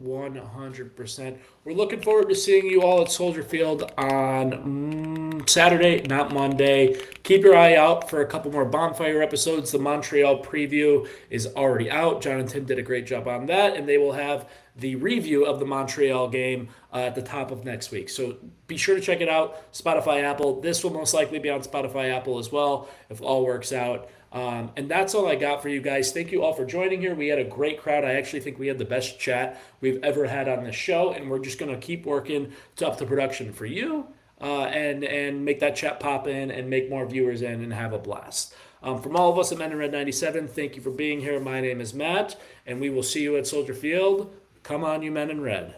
Speaker 1: 100%. We're looking forward to seeing you all at Soldier Field on Saturday, not Monday. Keep your eye out for a couple more Bonfire episodes. The Montreal preview is already out. John and Tim did a great job on that, and they will have the review of the Montreal game at the top of next week. So be sure to check it out. Spotify, Apple. This will most likely be on Spotify, Apple as well, if all works out. And that's all I got for you guys. Thank you all for joining here. We had a great crowd. I actually think we had the best chat we've ever had on this show, and we're just going to keep working to up the production for you and make that chat pop in and make more viewers in and have a blast. From all of us at Men in Red 97, thank you for being here. My name is Matt, and we will see you at Soldier Field. Come on, you Men in Red.